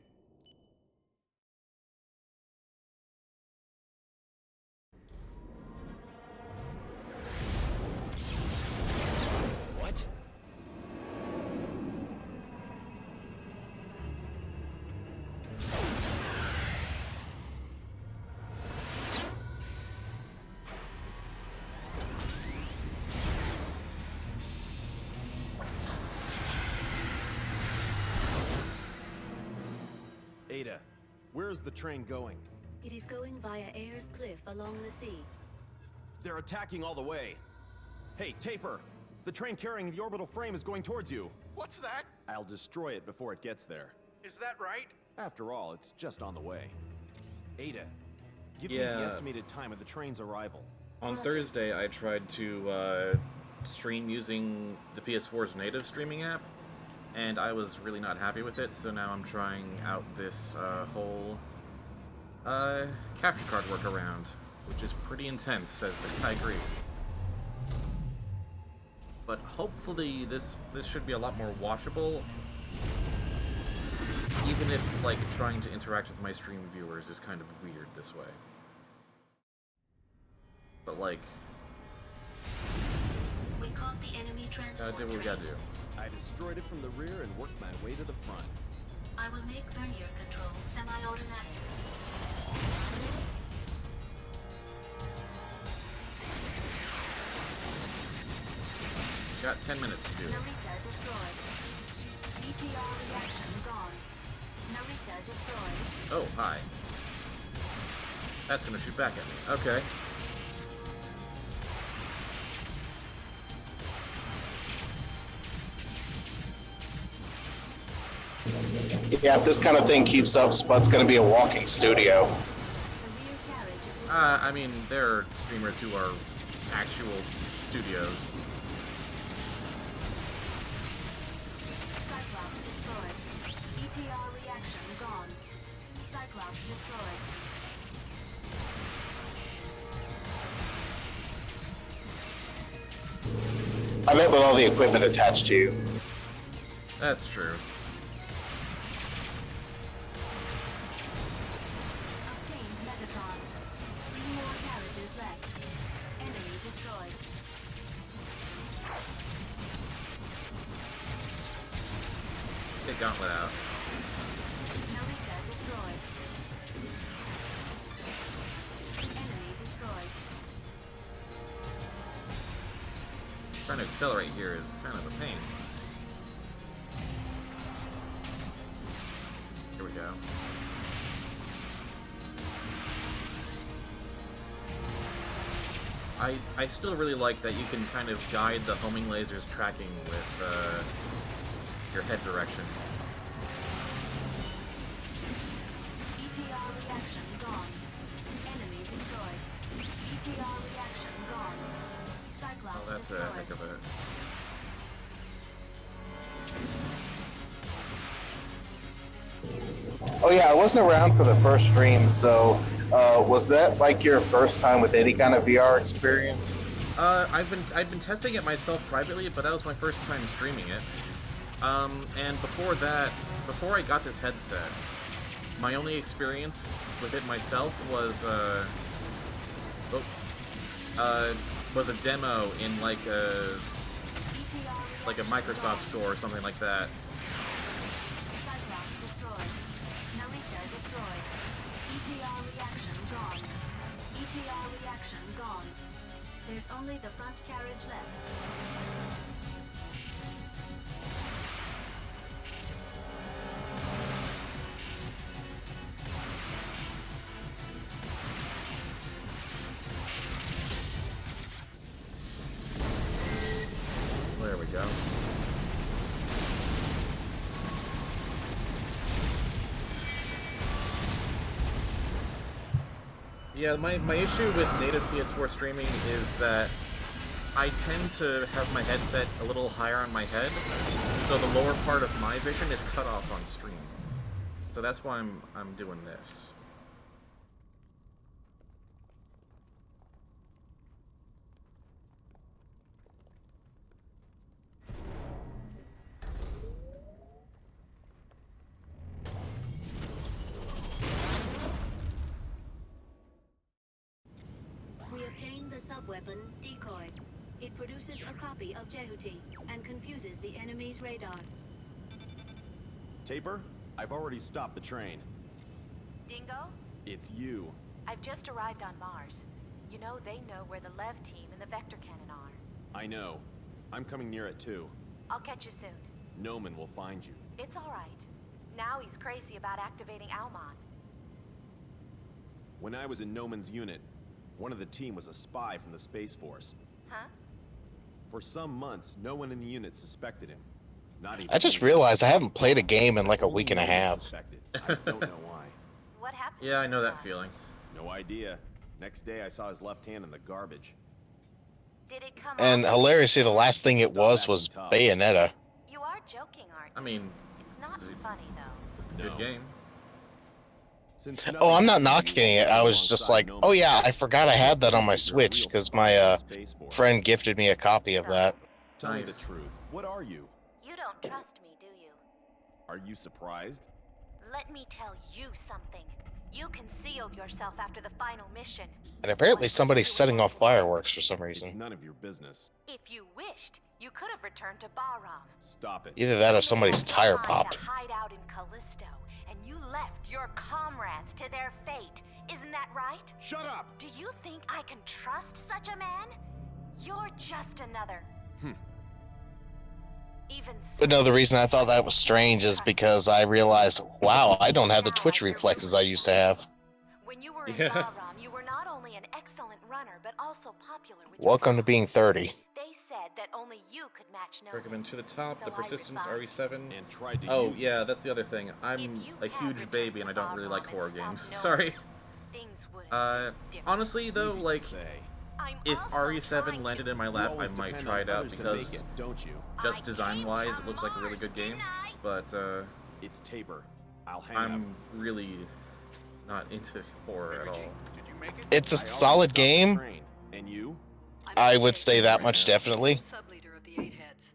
Speaker 4: What? Ada, where is the train going?
Speaker 6: It is going via Ayers Cliff along the sea.
Speaker 4: They're attacking all the way. Hey, Taper! The train carrying the orbital frame is going towards you.
Speaker 10: What's that?
Speaker 4: I'll destroy it before it gets there.
Speaker 10: Is that right?
Speaker 4: After all, it's just on the way. Ada, give me the
Speaker 1: Yeah.
Speaker 4: estimated time of the train's arrival.
Speaker 1: On
Speaker 6: Roger.
Speaker 1: Thursday, I tried to stream using the PS4's native streaming app, and I was really not happy with it, so now I'm trying out this whole capture card workaround, which is pretty intense, as I agree. But hopefully this should be a lot more watchable, even if, like, trying to interact with my stream viewers is kind of weird this way. But, like,
Speaker 6: We caught the enemy transport
Speaker 1: did what we
Speaker 6: train.
Speaker 1: gotta do.
Speaker 4: I destroyed it from the rear and worked my way to the front.
Speaker 6: I will make vernier control semi-automatic.
Speaker 1: Got 10 minutes to do this.
Speaker 6: Narita destroyed. ETR reaction gone. Narita destroyed.
Speaker 1: Oh, hi. That's gonna shoot back at me. Okay.
Speaker 2: Yeah, if this kind of thing keeps up, Spud's gonna be a walking studio.
Speaker 6: The rear carriage is destroyed.
Speaker 1: I mean, there are streamers who are actual studios.
Speaker 6: Cyclops destroyed. ETR reaction gone. Cyclops destroyed.
Speaker 2: I meant with all the equipment attached to you.
Speaker 1: That's true.
Speaker 6: Obtained Metatron. 3 more carriages left. Enemy destroyed.
Speaker 1: Get Gauntlet out.
Speaker 6: Narita destroyed. Enemy destroyed.
Speaker 1: trying to accelerate here is kind of a pain. Here we go. I still really like that you can kind of guide the homing laser's tracking with your head direction.
Speaker 6: ETR reaction gone. Enemy destroyed. ETR reaction gone. Cyclops
Speaker 1: Oh, that's a
Speaker 6: destroyed.
Speaker 1: heck of it.
Speaker 2: Oh yeah, I wasn't around for the first stream, so was that like your first time with any kind of VR experience?
Speaker 1: I've been testing it myself privately, but that was my first time streaming it. And before that, before I got this headset, my only experience with it myself was a demo in like a Microsoft store or something like that.
Speaker 6: Cyclops destroyed. Narita destroyed. ETR reaction gone. ETR reaction gone. There's only the front carriage left.
Speaker 1: There we go. Yeah, my issue with native PS4 streaming is that I tend to have my headset a little higher on my head, so the lower part of my vision is cut off on stream. So that's why I'm doing this.
Speaker 6: We obtained the sub-weapon, Decoy. It produces a copy of Jehuti and confuses the enemy's radar.
Speaker 4: Taper, I've already stopped the train.
Speaker 5: Dingo?
Speaker 4: It's you.
Speaker 5: I've just arrived on Mars. You know they know where the Lev team and the Vector Cannon are.
Speaker 4: I know. I'm coming near it too.
Speaker 5: I'll catch you soon.
Speaker 4: Noman will find you.
Speaker 5: It's all right. Now he's crazy about activating Almon.
Speaker 4: When I was in Noman's unit, one of the team was a spy from the Space Force.
Speaker 5: Huh?
Speaker 4: For some months, no one in the unit suspected him. Not even
Speaker 2: I just
Speaker 4: me.
Speaker 2: realized I haven't played a game in like a
Speaker 4: Only
Speaker 2: week and a
Speaker 4: Noman
Speaker 2: half.
Speaker 4: suspected. I don't know why.
Speaker 5: What happened?
Speaker 1: Yeah, I know
Speaker 5: this
Speaker 1: that
Speaker 5: time?
Speaker 1: feeling.
Speaker 4: No idea. Next day, I saw his left hand in the garbage.
Speaker 5: Did it come
Speaker 2: And
Speaker 5: off?
Speaker 2: hilariously, the last thing it
Speaker 4: Stop
Speaker 2: was
Speaker 4: acting
Speaker 2: was
Speaker 4: tough.
Speaker 2: Bayonetta.
Speaker 5: You are joking, aren't you?
Speaker 1: I mean,
Speaker 5: It's not
Speaker 1: is it-
Speaker 5: funny, though.
Speaker 1: it's a
Speaker 4: No.
Speaker 1: good game.
Speaker 4: Since
Speaker 2: Oh, I'm not
Speaker 4: nothing
Speaker 2: knocking it. I was just like, oh yeah, I forgot I had that on my Switch because my friend gifted me a copy of that.
Speaker 4: Tell me the
Speaker 1: Nice.
Speaker 4: truth. What are you?
Speaker 5: You don't trust me, do you?
Speaker 4: Are you surprised?
Speaker 5: Let me tell you something. You concealed yourself after the final mission.
Speaker 2: And apparently somebody's setting off fireworks for some
Speaker 4: It's
Speaker 2: reason.
Speaker 4: none of your business.
Speaker 5: If you wished, you could have returned to Bahram.
Speaker 4: Stop it.
Speaker 2: Either that or
Speaker 5: You
Speaker 2: somebody's
Speaker 5: left
Speaker 2: tire
Speaker 5: behind
Speaker 2: popped.
Speaker 5: to hide out in Callisto, and you left your comrades to their fate. Isn't that right?
Speaker 4: Shut up!
Speaker 5: Do you think I can trust such a man? You're just another. Even so,
Speaker 2: But no, the reason I thought that was strange is because I realized, wow, I don't have the twitch reflexes I used to have.
Speaker 5: when you were in
Speaker 1: Yeah.
Speaker 5: Bahram, you were not only an excellent runner, but also popular with your
Speaker 2: Welcome to
Speaker 5: fans.
Speaker 2: being 30.
Speaker 5: They said that only you could match no
Speaker 1: Recommend to the top,
Speaker 5: So
Speaker 1: the
Speaker 5: I
Speaker 1: Persistence
Speaker 5: resigned.
Speaker 1: RE7.
Speaker 4: And tried to
Speaker 1: Oh,
Speaker 4: use it.
Speaker 1: yeah, that's the other thing. I'm
Speaker 5: you
Speaker 1: a
Speaker 5: had
Speaker 1: huge
Speaker 5: returned
Speaker 1: baby and I
Speaker 5: to
Speaker 1: don't really like
Speaker 5: Bahram
Speaker 1: horror
Speaker 5: and stopped
Speaker 1: games.
Speaker 5: knowing
Speaker 1: Sorry.
Speaker 5: things would have been different.
Speaker 1: Honestly, though,
Speaker 4: Easy to
Speaker 1: like,
Speaker 4: say.
Speaker 5: I'm
Speaker 1: if
Speaker 5: also
Speaker 1: RE7
Speaker 5: trying
Speaker 1: landed
Speaker 5: to-
Speaker 1: in my
Speaker 4: You
Speaker 1: lap, I
Speaker 4: always
Speaker 1: might
Speaker 4: depend
Speaker 1: try
Speaker 4: on
Speaker 1: it out
Speaker 4: others to make
Speaker 1: because
Speaker 4: it, don't you?
Speaker 1: just
Speaker 5: I
Speaker 1: design-wise,
Speaker 5: came
Speaker 1: it looks like a really good
Speaker 5: to
Speaker 1: game.
Speaker 5: Mars,
Speaker 1: But,
Speaker 4: It's Taper. I'll hang up.
Speaker 1: I'm really not into horror at all.
Speaker 10: Did you make it?
Speaker 2: It's a
Speaker 4: I already
Speaker 2: solid
Speaker 4: stopped the
Speaker 2: game.
Speaker 4: train. And you?
Speaker 2: I would say that much, definitely.
Speaker 9: Subleader of the Eight Heads.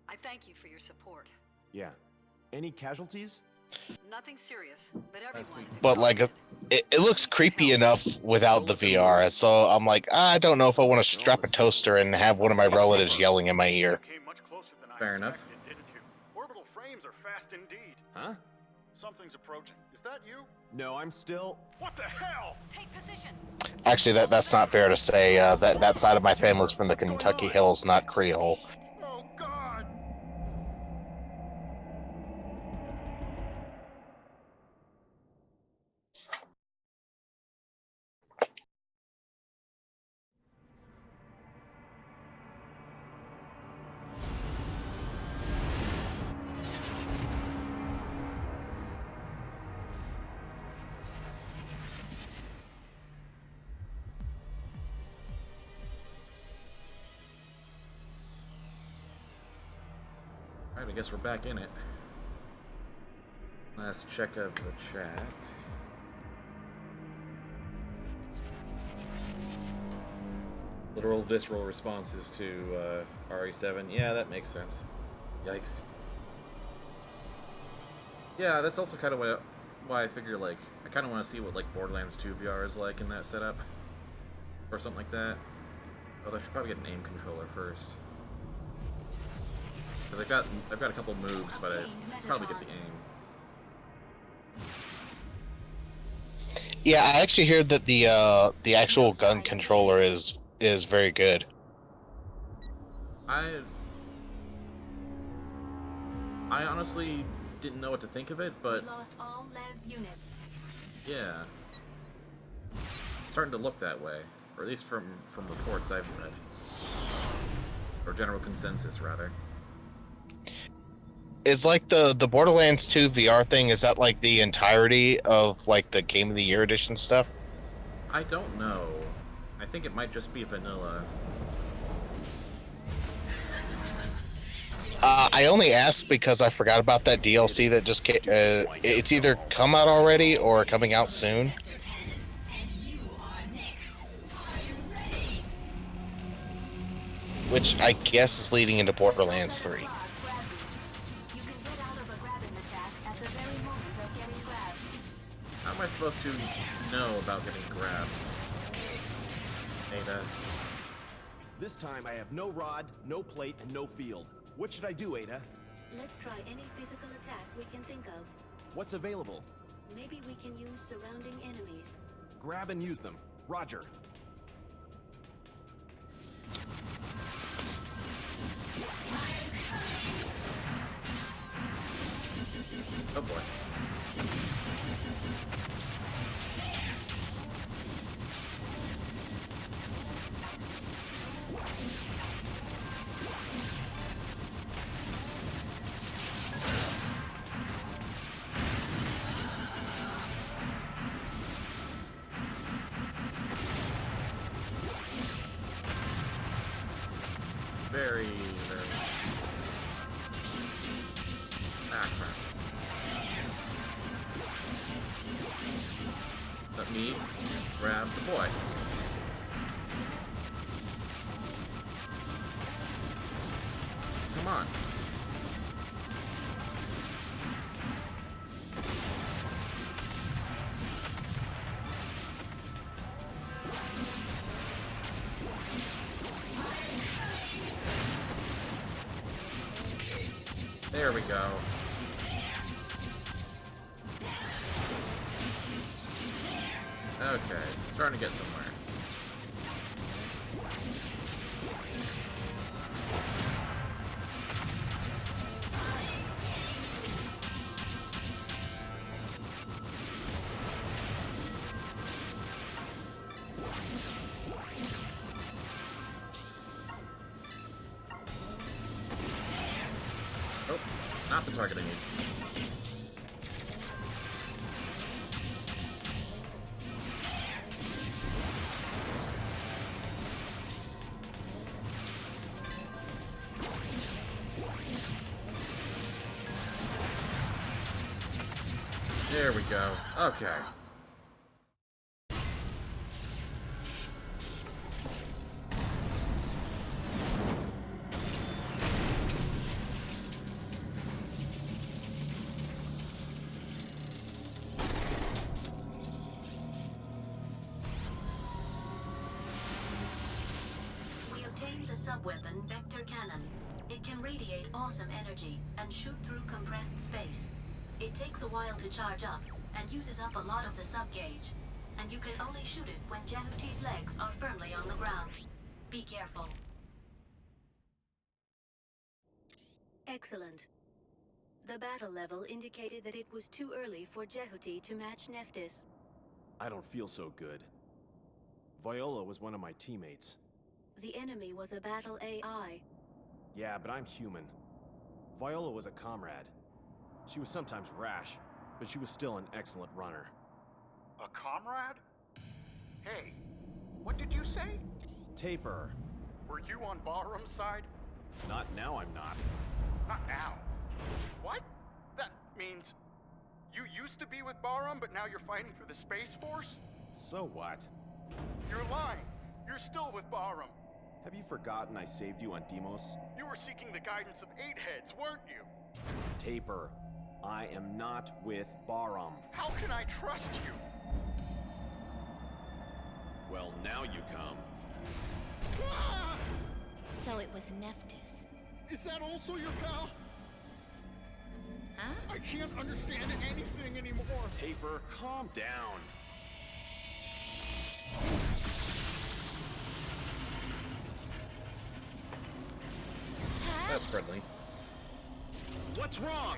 Speaker 9: I thank you for your support.
Speaker 4: Yeah. Any casualties?
Speaker 9: Nothing serious, but everyone is
Speaker 2: But like,
Speaker 9: exhausted.
Speaker 2: it looks creepy enough without the VR. So I'm like, I don't know if I want to strap a toaster and have one of my relatives yelling in my ear.
Speaker 10: You came much closer than I
Speaker 1: Fair enough.
Speaker 10: expected, didn't you? Orbital frames are fast indeed.
Speaker 4: Huh?
Speaker 10: Something's approaching. Is that you?
Speaker 4: No, I'm still...
Speaker 10: What the hell?
Speaker 9: Take position.
Speaker 2: Actually, that's not fair to say. That side of my family's from the Kentucky Hills, not Creole.
Speaker 10: Oh, God!
Speaker 1: Alright, I guess we're back in it. Last check of the chat. Literal visceral responses to RE7. Yeah, that makes sense. Yikes. Yeah, that's also kind of why I figure, like, I kind of want to see what, like, Borderlands 2 VR is like in that setup. Or something like that. Although I should probably get an aim controller first. Because I've got a couple moves, but I should probably get the aim.
Speaker 2: Yeah, I actually heard that the actual gun controller is very good.
Speaker 1: I honestly didn't know what to think of it, but
Speaker 6: We lost all lev units.
Speaker 1: yeah, it's starting to look that way, or at least from reports I've read, or general consensus rather.
Speaker 2: Is like the Borderlands 2 VR thing, is that like the entirety of like the Game of the Year edition stuff?
Speaker 1: I don't know. I think it might just be vanilla.
Speaker 2: I only asked because I forgot about that DLC that just came. It's either come out already or coming out soon. Which I guess is leading into Borderlands 3.
Speaker 5: You can get out of a grabbing attack at the very moment of getting grabbed.
Speaker 1: How am I supposed to know about getting grabbed? Ada.
Speaker 4: This time I have no rod, no plate, and no field. What should I do, Ada?
Speaker 6: Let's try any physical attack we can think of.
Speaker 4: What's available?
Speaker 6: Maybe we can use surrounding enemies.
Speaker 4: Grab and use them. Roger.
Speaker 1: Oh boy. Very, very... Ah, crap. Let me grab the boy. Come on. There we go. Okay, starting to get somewhere. Oh, not the target I need. There we go. Okay.
Speaker 6: We obtained the sub-weapon Vector Cannon. It can radiate awesome energy and shoot through compressed space. It takes a while to charge up, and uses up a lot of the sub-gauge. And you can only shoot it when Jehuti's legs are firmly on the ground. Be careful. Excellent. The battle level indicated that it was too early for Jehuti to match Nephthys.
Speaker 4: I don't feel so good. Viola was one of my teammates.
Speaker 6: The enemy was a battle AI.
Speaker 4: Yeah, but I'm human. Viola was a comrade. She was sometimes rash, but she was still an excellent runner.
Speaker 10: A comrade? Hey, what did you say?
Speaker 4: Taper.
Speaker 10: Were you on Barham's side?
Speaker 4: Not now, I'm not.
Speaker 10: Not now. What? That means you used to be with Barham, but now you're fighting for the Space Force?
Speaker 4: So what?
Speaker 10: You're lying. You're still with Barham.
Speaker 4: Have you forgotten I saved you on Deimos?
Speaker 10: You were seeking the guidance of Eight Heads, weren't you?
Speaker 4: Taper, I am not with Barham.
Speaker 10: How can I trust you?
Speaker 4: Well, now you come.
Speaker 10: Ah!
Speaker 5: So it was Nephthys.
Speaker 10: Is that also your pal?
Speaker 5: Huh?
Speaker 10: I can't understand anything anymore.
Speaker 4: Taper, calm down.
Speaker 1: That's friendly.
Speaker 4: What's wrong?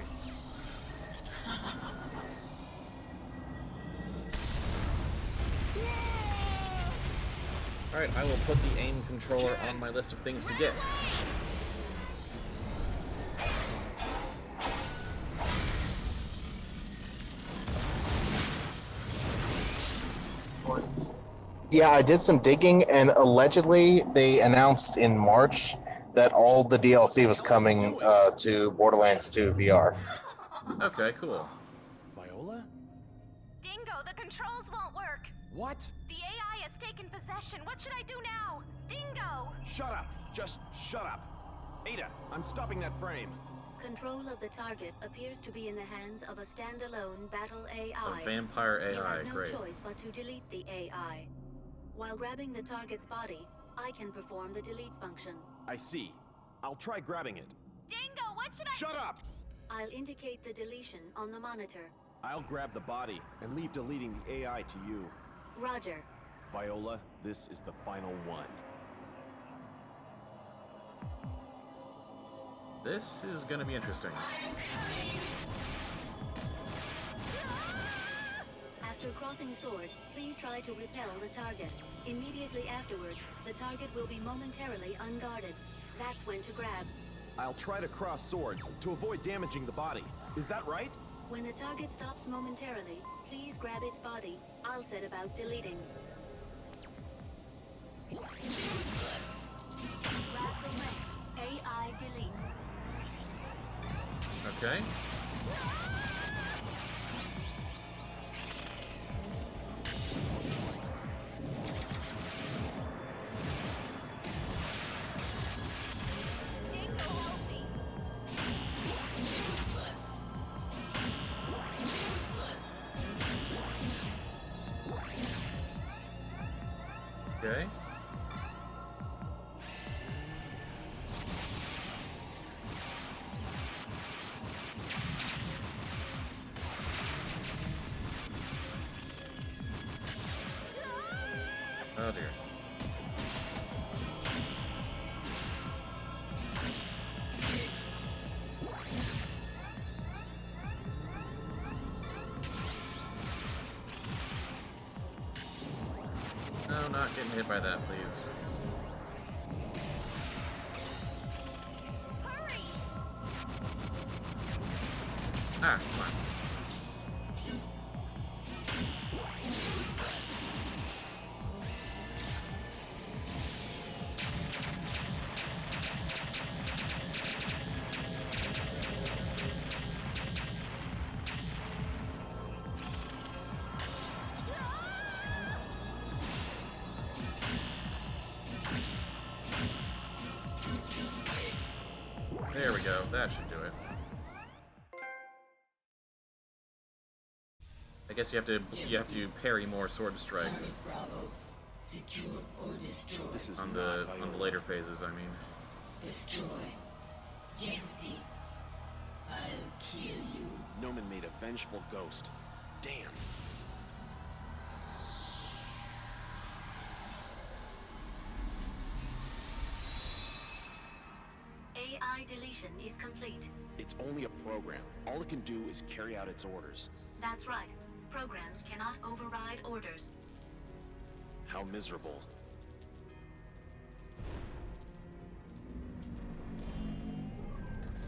Speaker 1: Alright, I will put the aim controller on my list of things to get.
Speaker 2: Yeah, I did some digging, and allegedly they announced in March that all the DLC was coming to Borderlands 2 VR.
Speaker 1: Okay, cool.
Speaker 4: Viola?
Speaker 5: Dingo, the controls won't work.
Speaker 4: What?
Speaker 5: The AI has taken possession. What should I do now? Dingo!
Speaker 4: Shut up! Just shut up! Ada, I'm stopping that frame.
Speaker 6: Control of the target appears to be in the hands of a standalone battle AI.
Speaker 1: A vampire
Speaker 6: You
Speaker 1: AI,
Speaker 6: have no
Speaker 1: great.
Speaker 6: choice but to delete the AI. While grabbing the target's body, I can perform the delete function.
Speaker 4: I see. I'll try grabbing it.
Speaker 5: Dingo, what should I...
Speaker 4: Shut up!
Speaker 6: I'll indicate the deletion on the monitor.
Speaker 4: I'll grab the body and leave deleting the AI to you.
Speaker 6: Roger.
Speaker 4: Viola, this is the final one.
Speaker 1: This is gonna be interesting.
Speaker 6: After crossing swords, please try to repel the target. Immediately afterwards, the target will be momentarily unguarded. That's when to grab.
Speaker 4: I'll try to cross swords to avoid damaging the body. Is that right?
Speaker 6: When the target stops momentarily, please grab its body. I'll set about deleting. Grab the left. AI delete.
Speaker 1: Okay. Okay. Oh dear. No, not getting hit by that, please.
Speaker 5: Hurry!
Speaker 1: Ah, come on. There we go. That should do it. I guess you have to parry more sword strikes
Speaker 4: This is
Speaker 1: on
Speaker 4: not
Speaker 1: the later phases. I mean.
Speaker 4: Noman made a vengeful ghost. Damn.
Speaker 6: AI deletion is complete.
Speaker 4: It's only a program. All it can do is carry out its orders.
Speaker 6: That's right. Programs cannot override orders.
Speaker 4: How miserable.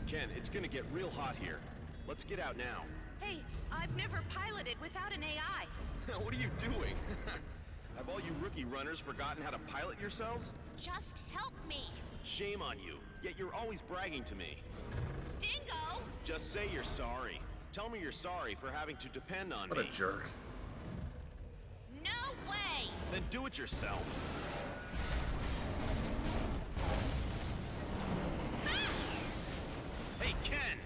Speaker 4: Ken, it's gonna get real hot here. Let's get out now.
Speaker 5: Hey, I've never piloted without an AI.
Speaker 4: What are you doing? Have all you rookie runners forgotten how to pilot yourselves?
Speaker 5: Just help me.
Speaker 4: Shame on you, yet you're always bragging to me.
Speaker 5: Dingo!
Speaker 4: Just say you're sorry. Tell me you're sorry for having to depend on
Speaker 1: What
Speaker 4: me.
Speaker 1: a jerk.
Speaker 5: No way!
Speaker 4: Then do it yourself. Hey, Ken!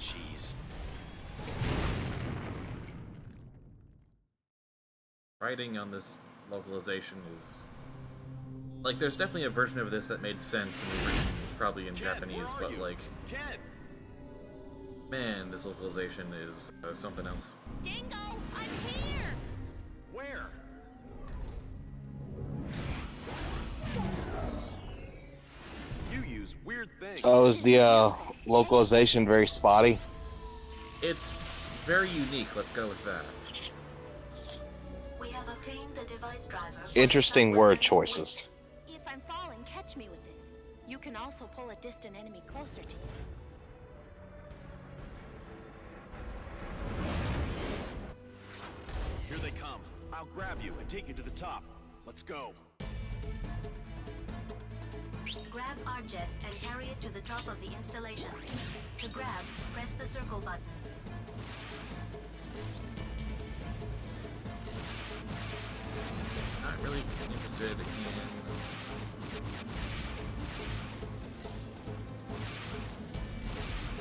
Speaker 4: Jeez.
Speaker 1: Writing on this localization is... Like, there's definitely a version of this that made sense and written probably in
Speaker 4: Ken,
Speaker 1: Japanese,
Speaker 4: where are
Speaker 1: but
Speaker 4: you?
Speaker 1: like,
Speaker 4: Ken!
Speaker 1: man, this localization is something else.
Speaker 5: Dingo, I'm here!
Speaker 4: Where? You use weird things.
Speaker 2: Oh, is the localization very spotty?
Speaker 1: It's very unique, let's go with that.
Speaker 6: We have obtained the device driver.
Speaker 2: Interesting word choices.
Speaker 5: If I'm falling, catch me with this. You can also pull a distant enemy closer to you.
Speaker 4: Here they come. I'll grab you and take you to the top. Let's go.
Speaker 6: Grab our jet and carry it to the top of the installation. To grab, press the circle button.
Speaker 1: Not really interested in...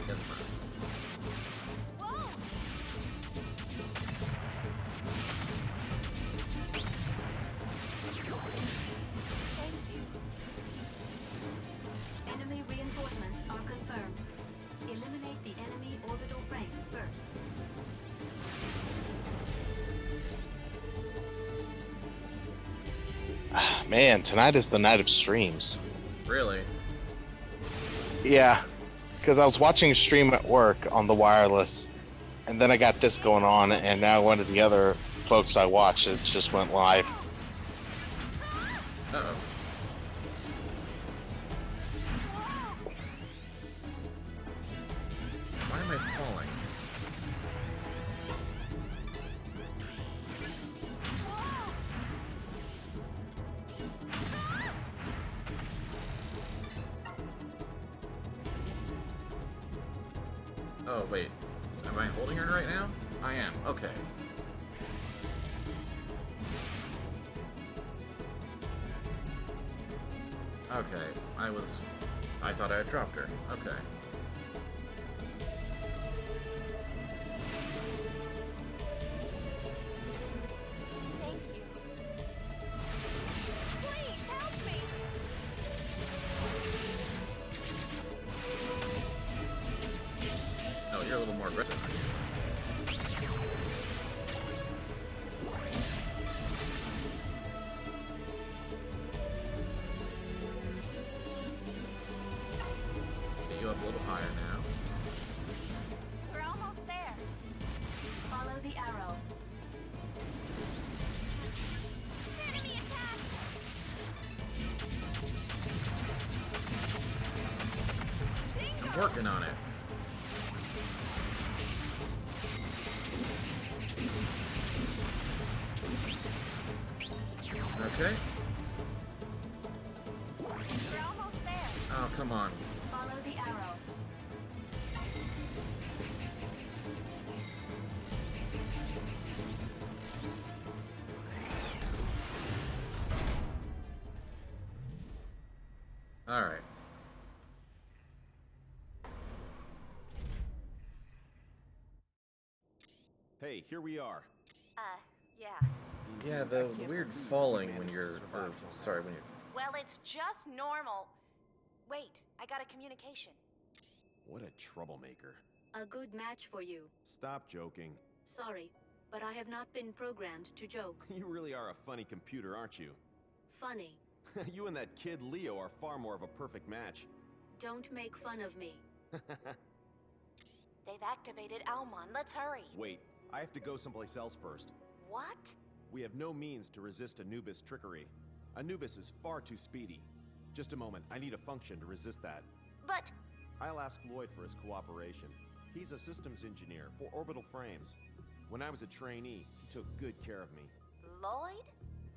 Speaker 1: Guess not.
Speaker 5: Whoa!
Speaker 6: Enemy reinforcements are confirmed. Eliminate the enemy orbital frame first.
Speaker 2: Man, tonight is the night of streams.
Speaker 1: Really?
Speaker 2: Yeah, because I was watching a stream at work on the wireless, and then I got this going on, and now one of the other folks I watched it just went live.
Speaker 1: Uh-oh. Why am I falling? Oh, wait. Am I holding her right now? I am. Okay. Okay. I thought I had dropped her. Okay.
Speaker 5: Thank you. Please help me!
Speaker 1: Oh, you're a little more aggressive. Get you up a little higher now.
Speaker 5: We're almost there.
Speaker 6: Follow the arrow.
Speaker 5: Enemy attack!
Speaker 1: I'm working on it. Okay.
Speaker 5: We're almost there.
Speaker 1: Oh, come on.
Speaker 6: Follow the arrow.
Speaker 1: All right.
Speaker 4: Hey, here we are.
Speaker 5: Yeah.
Speaker 1: Yeah, the weird falling when you're, or, sorry, when you're,
Speaker 5: Well, it's just normal. Wait, I got a communication.
Speaker 4: What a troublemaker.
Speaker 6: A good match for you.
Speaker 4: Stop joking.
Speaker 6: Sorry, but I have not been programmed to joke.
Speaker 4: You really are a funny computer, aren't you?
Speaker 6: Funny.
Speaker 4: You and that kid Leo are far more of a perfect match.
Speaker 6: Don't make fun of me.
Speaker 5: They've activated Almon. Let's hurry.
Speaker 4: Wait, I have to go someplace else first.
Speaker 5: What?
Speaker 4: We have no means to resist Anubis trickery. Anubis is far too speedy. Just a moment, I need a function to resist that.
Speaker 5: But...
Speaker 4: I'll ask Lloyd for his cooperation. He's a systems engineer for orbital frames. When I was a trainee, he took good care of me.
Speaker 5: Lloyd?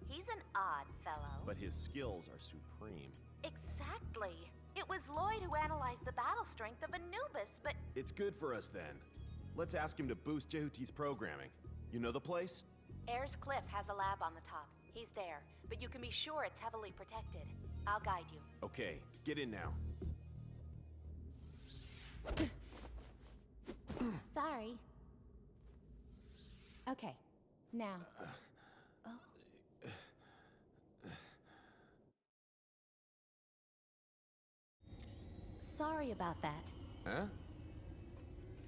Speaker 5: He's an odd fellow.
Speaker 4: But his skills are supreme.
Speaker 5: Exactly. It was Lloyd who analyzed the battle strength of Anubis, but...
Speaker 4: It's good for us then. Let's ask him to boost Jehuti's programming. You know the place?
Speaker 5: Ayers Cliff has a lab on the top. He's there, but you can be sure it's heavily protected. I'll guide you.
Speaker 4: Okay, get in now.
Speaker 11: Sorry. Okay, now. Oh. Sorry about that.
Speaker 4: Huh?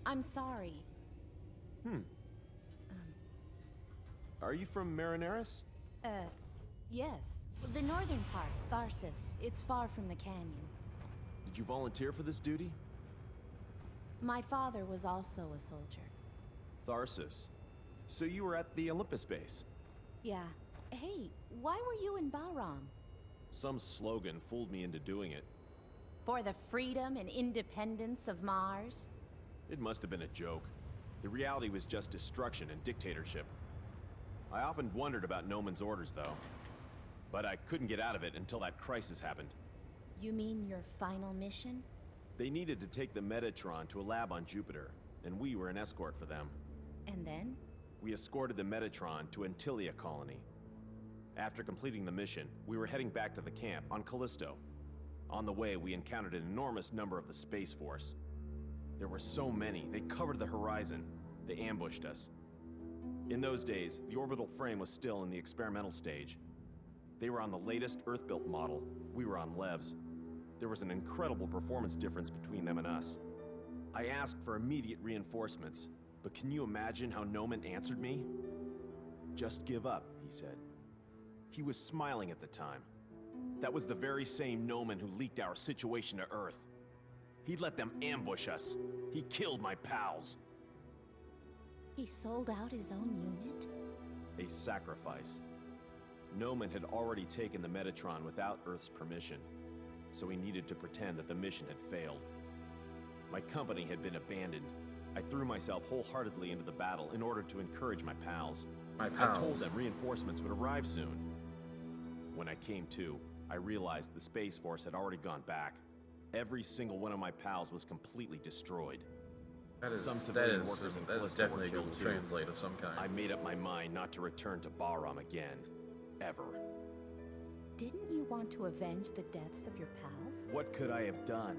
Speaker 11: I'm sorry.
Speaker 4: Are you from Marineris?
Speaker 11: Yes. The northern part, Tharsis. It's far from the canyon.
Speaker 4: Did you volunteer for this duty?
Speaker 11: My father was also a soldier.
Speaker 4: Tharsis. So you were at the Olympus base?
Speaker 11: Yeah. Hey, why were you in Bahram?
Speaker 4: Some slogan fooled me into doing it.
Speaker 11: For the freedom and independence of Mars?
Speaker 4: It must have been a joke. The reality was just destruction and dictatorship. I often wondered about Noman's orders, though. But I couldn't get out of it until that crisis happened.
Speaker 11: You mean your final mission?
Speaker 4: They needed to take the Metatron to a lab on Jupiter, and we were an escort for them.
Speaker 11: And then?
Speaker 4: We escorted the Metatron to Antilia colony. After completing the mission, we were heading back to the camp on Callisto. On the way, we encountered an enormous number of the Space Force. There were so many, they covered the horizon. They ambushed us. In those days, the orbital frame was still in the experimental stage. They were on the latest Earth-built model. We were on Lev's. There was an incredible performance difference between them and us. I asked for immediate reinforcements, but can you imagine how Noman answered me? Just give up, he said. He was smiling at the time. That was the very same Noman who leaked our situation to Earth. He let them ambush us. He killed my pals.
Speaker 11: He sold out his own unit?
Speaker 4: A sacrifice. Noman had already taken the Metatron without Earth's permission, so he needed to pretend that the mission had failed. My company had been abandoned. I threw myself wholeheartedly into the battle in order to encourage my pals. I told them reinforcements would arrive soon. When I came to, I realized the Space Force had already gone back. Every single one of my pals was completely destroyed.
Speaker 1: That is
Speaker 4: workers in
Speaker 1: that is
Speaker 4: Callisto
Speaker 1: definitely a
Speaker 4: were
Speaker 1: Google
Speaker 4: killed too.
Speaker 1: Translate of some kind.
Speaker 4: I made up my mind not to return to Bahram again. Ever.
Speaker 11: Didn't you want to avenge the deaths of your pals?
Speaker 4: What could I have done?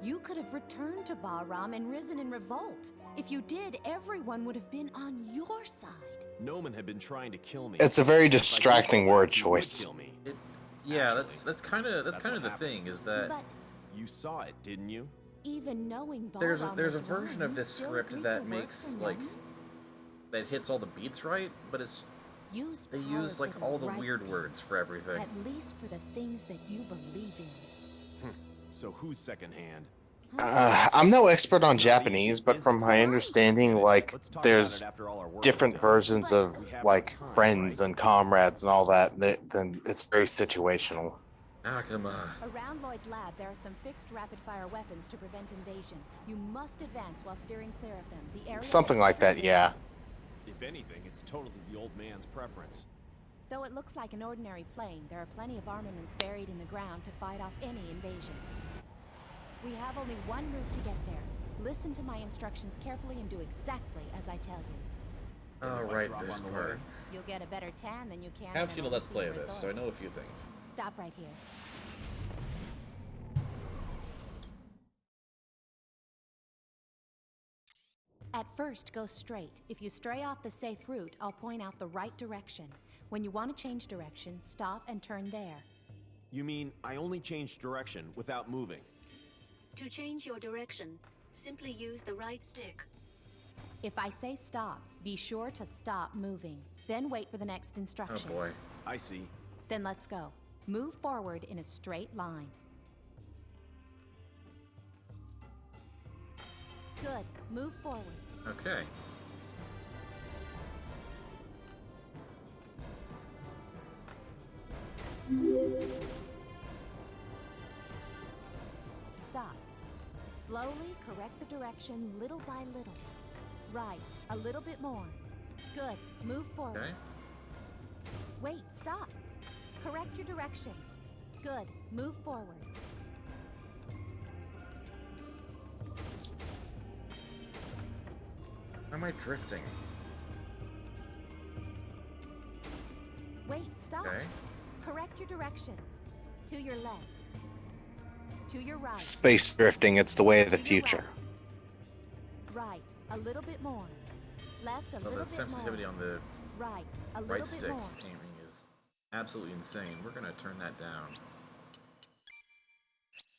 Speaker 11: You could have returned to Bahram and risen in revolt. If you did, everyone would have been on your side.
Speaker 4: Noman had been trying to kill me.
Speaker 2: It's a very distracting word choice.
Speaker 1: Yeah, that's kind of the thing is that
Speaker 11: But
Speaker 4: you saw it, didn't you?
Speaker 11: even knowing Bahram
Speaker 1: there's a
Speaker 11: was
Speaker 1: version
Speaker 11: wrong,
Speaker 1: of this
Speaker 11: you still
Speaker 1: script
Speaker 11: agreed to
Speaker 1: that
Speaker 11: work
Speaker 1: makes
Speaker 11: for
Speaker 1: like
Speaker 11: Noman?
Speaker 1: that hits all the beats right, but it's
Speaker 11: Use
Speaker 1: they
Speaker 11: power
Speaker 1: use like
Speaker 11: for
Speaker 1: all the
Speaker 11: right
Speaker 1: weird
Speaker 11: things,
Speaker 1: words for everything.
Speaker 11: At least for the things that you believe in.
Speaker 4: So who's secondhand?
Speaker 2: I'm no expert on Japanese, but from my understanding, like, there's different versions of, like, friends and comrades and all that, then it's very situational.
Speaker 1: Akama.
Speaker 11: Around Lloyd's lab, there are some fixed rapid-fire weapons to prevent invasion. You must advance while steering clear of them. The area
Speaker 2: Something
Speaker 11: is
Speaker 2: like that,
Speaker 11: strictly
Speaker 2: yeah.
Speaker 4: If anything, it's totally the old man's preference.
Speaker 11: Though it looks like an ordinary plane, there are plenty of armaments buried in the ground to fight off any invasion. We have only one route to get there. Listen to my instructions carefully and do exactly as I tell you.
Speaker 1: Oh, right, this part.
Speaker 11: You'll get a better tan than you can.
Speaker 1: I have
Speaker 11: in
Speaker 1: seen a
Speaker 11: an
Speaker 1: Let's Play of
Speaker 11: overseas
Speaker 1: this, so I
Speaker 11: resort.
Speaker 1: know a few things.
Speaker 11: Stop right here. At first, go straight. If you stray off the safe route, I'll point out the right direction. When you want to change direction, stop and turn there.
Speaker 4: You mean I only changed direction without moving?
Speaker 6: To change your direction, simply use the right stick.
Speaker 11: If I say stop, be sure to stop moving. Then wait for the next
Speaker 1: Oh
Speaker 11: instruction.
Speaker 1: boy.
Speaker 4: I see.
Speaker 11: Then let's go. Move forward in a straight line. Good. Move forward.
Speaker 1: Okay.
Speaker 11: Stop. Slowly correct the direction little by little. Right. A little bit more. Good. Move forward.
Speaker 1: Okay.
Speaker 11: Wait. Stop. Correct your direction. Good. Move forward.
Speaker 1: Why am I drifting?
Speaker 11: Wait. Stop.
Speaker 1: Okay.
Speaker 11: Correct your direction. To your left. To your right.
Speaker 2: Space drifting, it's the way of the
Speaker 11: To your
Speaker 2: future.
Speaker 11: Right. A little bit more. Left a
Speaker 1: Well,
Speaker 11: little
Speaker 1: the
Speaker 11: bit
Speaker 1: sensitivity
Speaker 11: more.
Speaker 1: on the
Speaker 11: Right. A little
Speaker 1: right
Speaker 11: bit
Speaker 1: stick
Speaker 11: more.
Speaker 1: aiming is absolutely insane. We're gonna turn that down.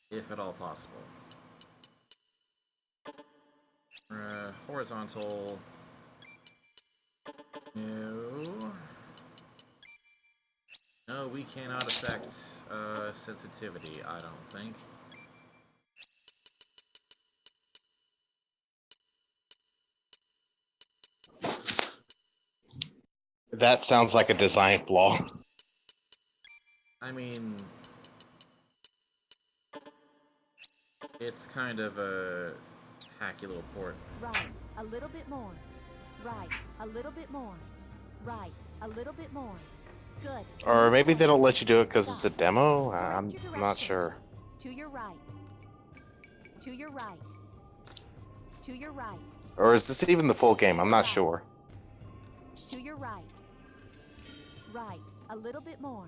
Speaker 1: If at all possible. Horizontal. No. No, we cannot affect sensitivity, I don't think.
Speaker 2: That sounds like a design flaw.
Speaker 1: I mean, it's kind of a hacky little port.
Speaker 11: Right. A little bit more. Right. A little bit more. Right. A little bit more. Good.
Speaker 2: Or
Speaker 11: Move
Speaker 2: maybe they
Speaker 11: forward.
Speaker 2: don't let you do it because it's a
Speaker 11: Stop.
Speaker 2: demo?
Speaker 11: Correct
Speaker 2: I'm
Speaker 11: your
Speaker 2: not
Speaker 11: direction.
Speaker 2: sure.
Speaker 11: To your right. To your right. To your right.
Speaker 2: Or is this even the full game? I'm not
Speaker 11: Right.
Speaker 2: sure.
Speaker 11: To your right. Right. A little bit more.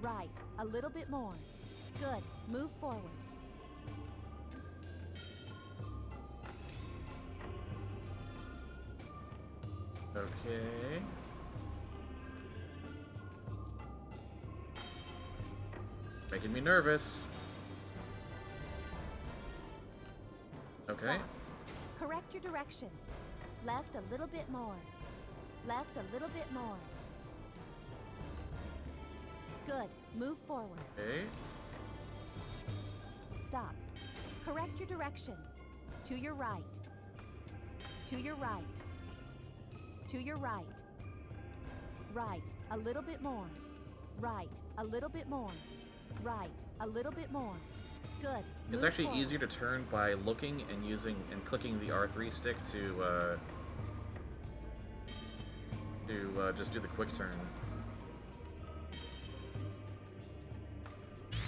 Speaker 11: Right. A little bit more. Good. Move forward.
Speaker 1: Okay. Making me nervous. Okay.
Speaker 11: Stop. Correct your direction. Left a little bit more. Left a little bit more. Good. Move forward.
Speaker 1: Okay.
Speaker 11: Stop. Correct your direction. To your right. To your right. To your right. Right. A little bit more. Right. A little bit more. Right. A little bit more. Good.
Speaker 1: It's
Speaker 11: Move
Speaker 1: actually
Speaker 11: forward.
Speaker 1: easier to turn by looking and using and clicking the R3 stick to just do the quick turn.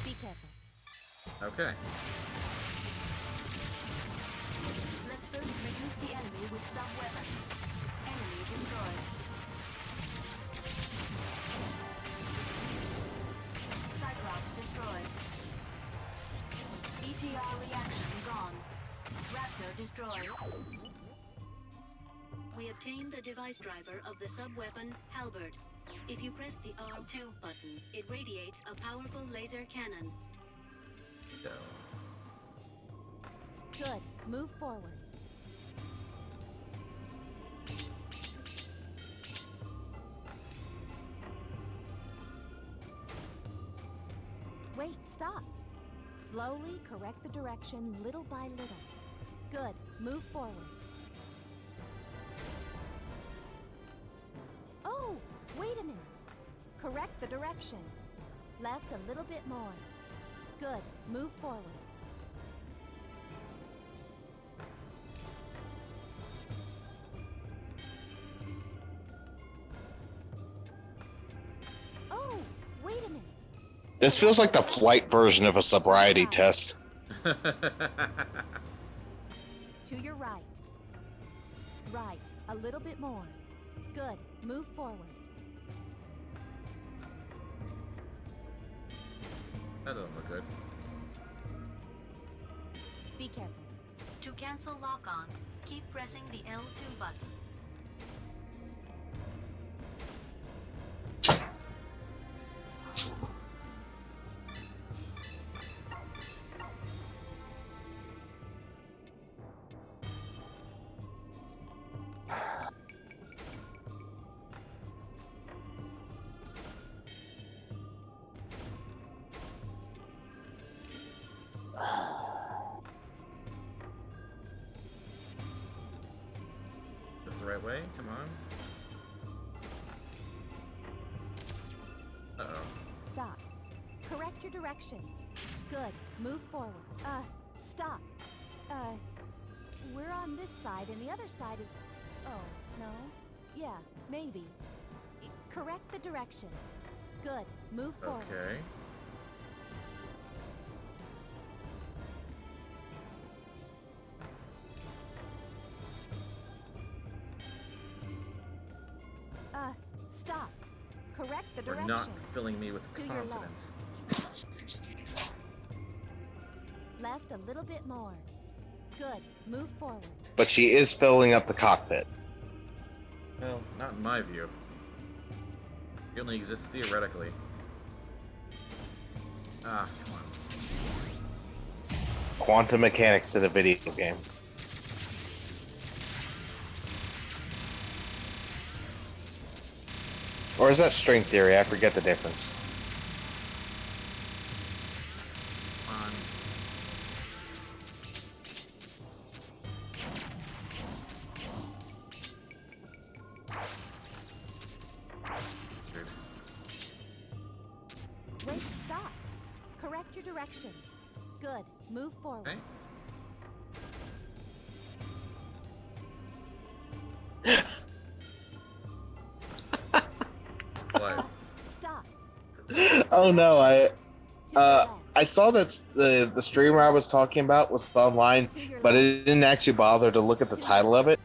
Speaker 11: Be careful.
Speaker 1: Okay.
Speaker 6: Let's first reduce the enemy with sub-weapons. Enemy destroyed. Cyclops destroyed. ETR reaction gone. Raptor destroyed. We obtained the device driver of the sub-weapon Halberd. If you press the R2 button, it radiates a powerful laser cannon.
Speaker 1: Go.
Speaker 11: Good. Move forward. Wait, stop. Slowly correct the direction little by little. Good. Move forward. Oh, wait a minute. Correct the direction. Left a little bit more. Good. Move forward. Oh, wait a minute.
Speaker 2: This feels like the flight version of a sobriety test.
Speaker 11: To your right. Right. A little bit more. Good. Move forward.
Speaker 1: That doesn't look good.
Speaker 11: Be careful.
Speaker 6: To cancel lock-on, keep pressing the L2 button.
Speaker 1: the right way. Come on. Uh-oh.
Speaker 11: Stop. Correct your direction. Good. Move forward. Stop. We're on this side and the other side is... Oh, no? Yeah, maybe. Correct the direction. Good. Move forward.
Speaker 1: Okay.
Speaker 11: Stop. Correct the
Speaker 1: You're
Speaker 11: direction.
Speaker 1: not filling me with
Speaker 11: To your
Speaker 1: confidence.
Speaker 11: Left a little bit more. Good. Move forward.
Speaker 2: But she is filling up the cockpit.
Speaker 1: Well, not in my view. It only exists theoretically. Ah, come on.
Speaker 2: Quantum mechanics in a video game. Or is that string theory? I forget the difference.
Speaker 1: On. Good.
Speaker 11: Wait, stop. Correct your direction. Good. Move forward.
Speaker 1: Okay. What?
Speaker 11: Stop.
Speaker 2: Oh no, I saw that the streamer I was talking about was online, but I didn't actually bother to look at the title of it.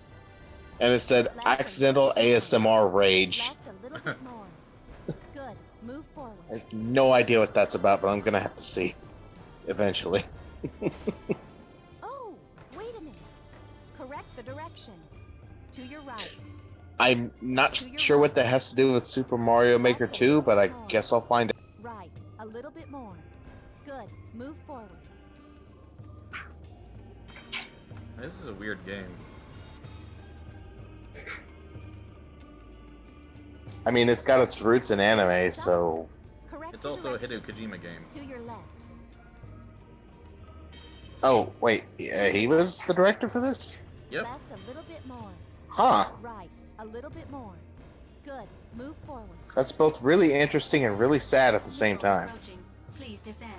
Speaker 2: And it said accidental ASMR rage.
Speaker 11: Left a little bit more. Good. Move forward.
Speaker 2: I have no idea what that's about, but I'm gonna have to see eventually.
Speaker 11: Oh, wait a minute. Correct the direction. To your right.
Speaker 2: I'm not sure what that has to do with Super Mario Maker 2, but I guess I'll find it.
Speaker 11: Right. A little bit more. Good. Move forward.
Speaker 1: This is a weird game.
Speaker 2: I mean, it's got its roots in anime, so...
Speaker 11: Correct
Speaker 1: It's
Speaker 11: your
Speaker 1: also a
Speaker 11: direction.
Speaker 1: Hideo Kojima game.
Speaker 11: To your left.
Speaker 2: Oh, wait, he was the director for this?
Speaker 1: Yep.
Speaker 11: Left a little bit more.
Speaker 2: Huh.
Speaker 11: Right. A little bit more. Good. Move forward.
Speaker 2: That's both really interesting and really sad at the same
Speaker 6: Missiles
Speaker 2: time.
Speaker 6: approaching. Please defend.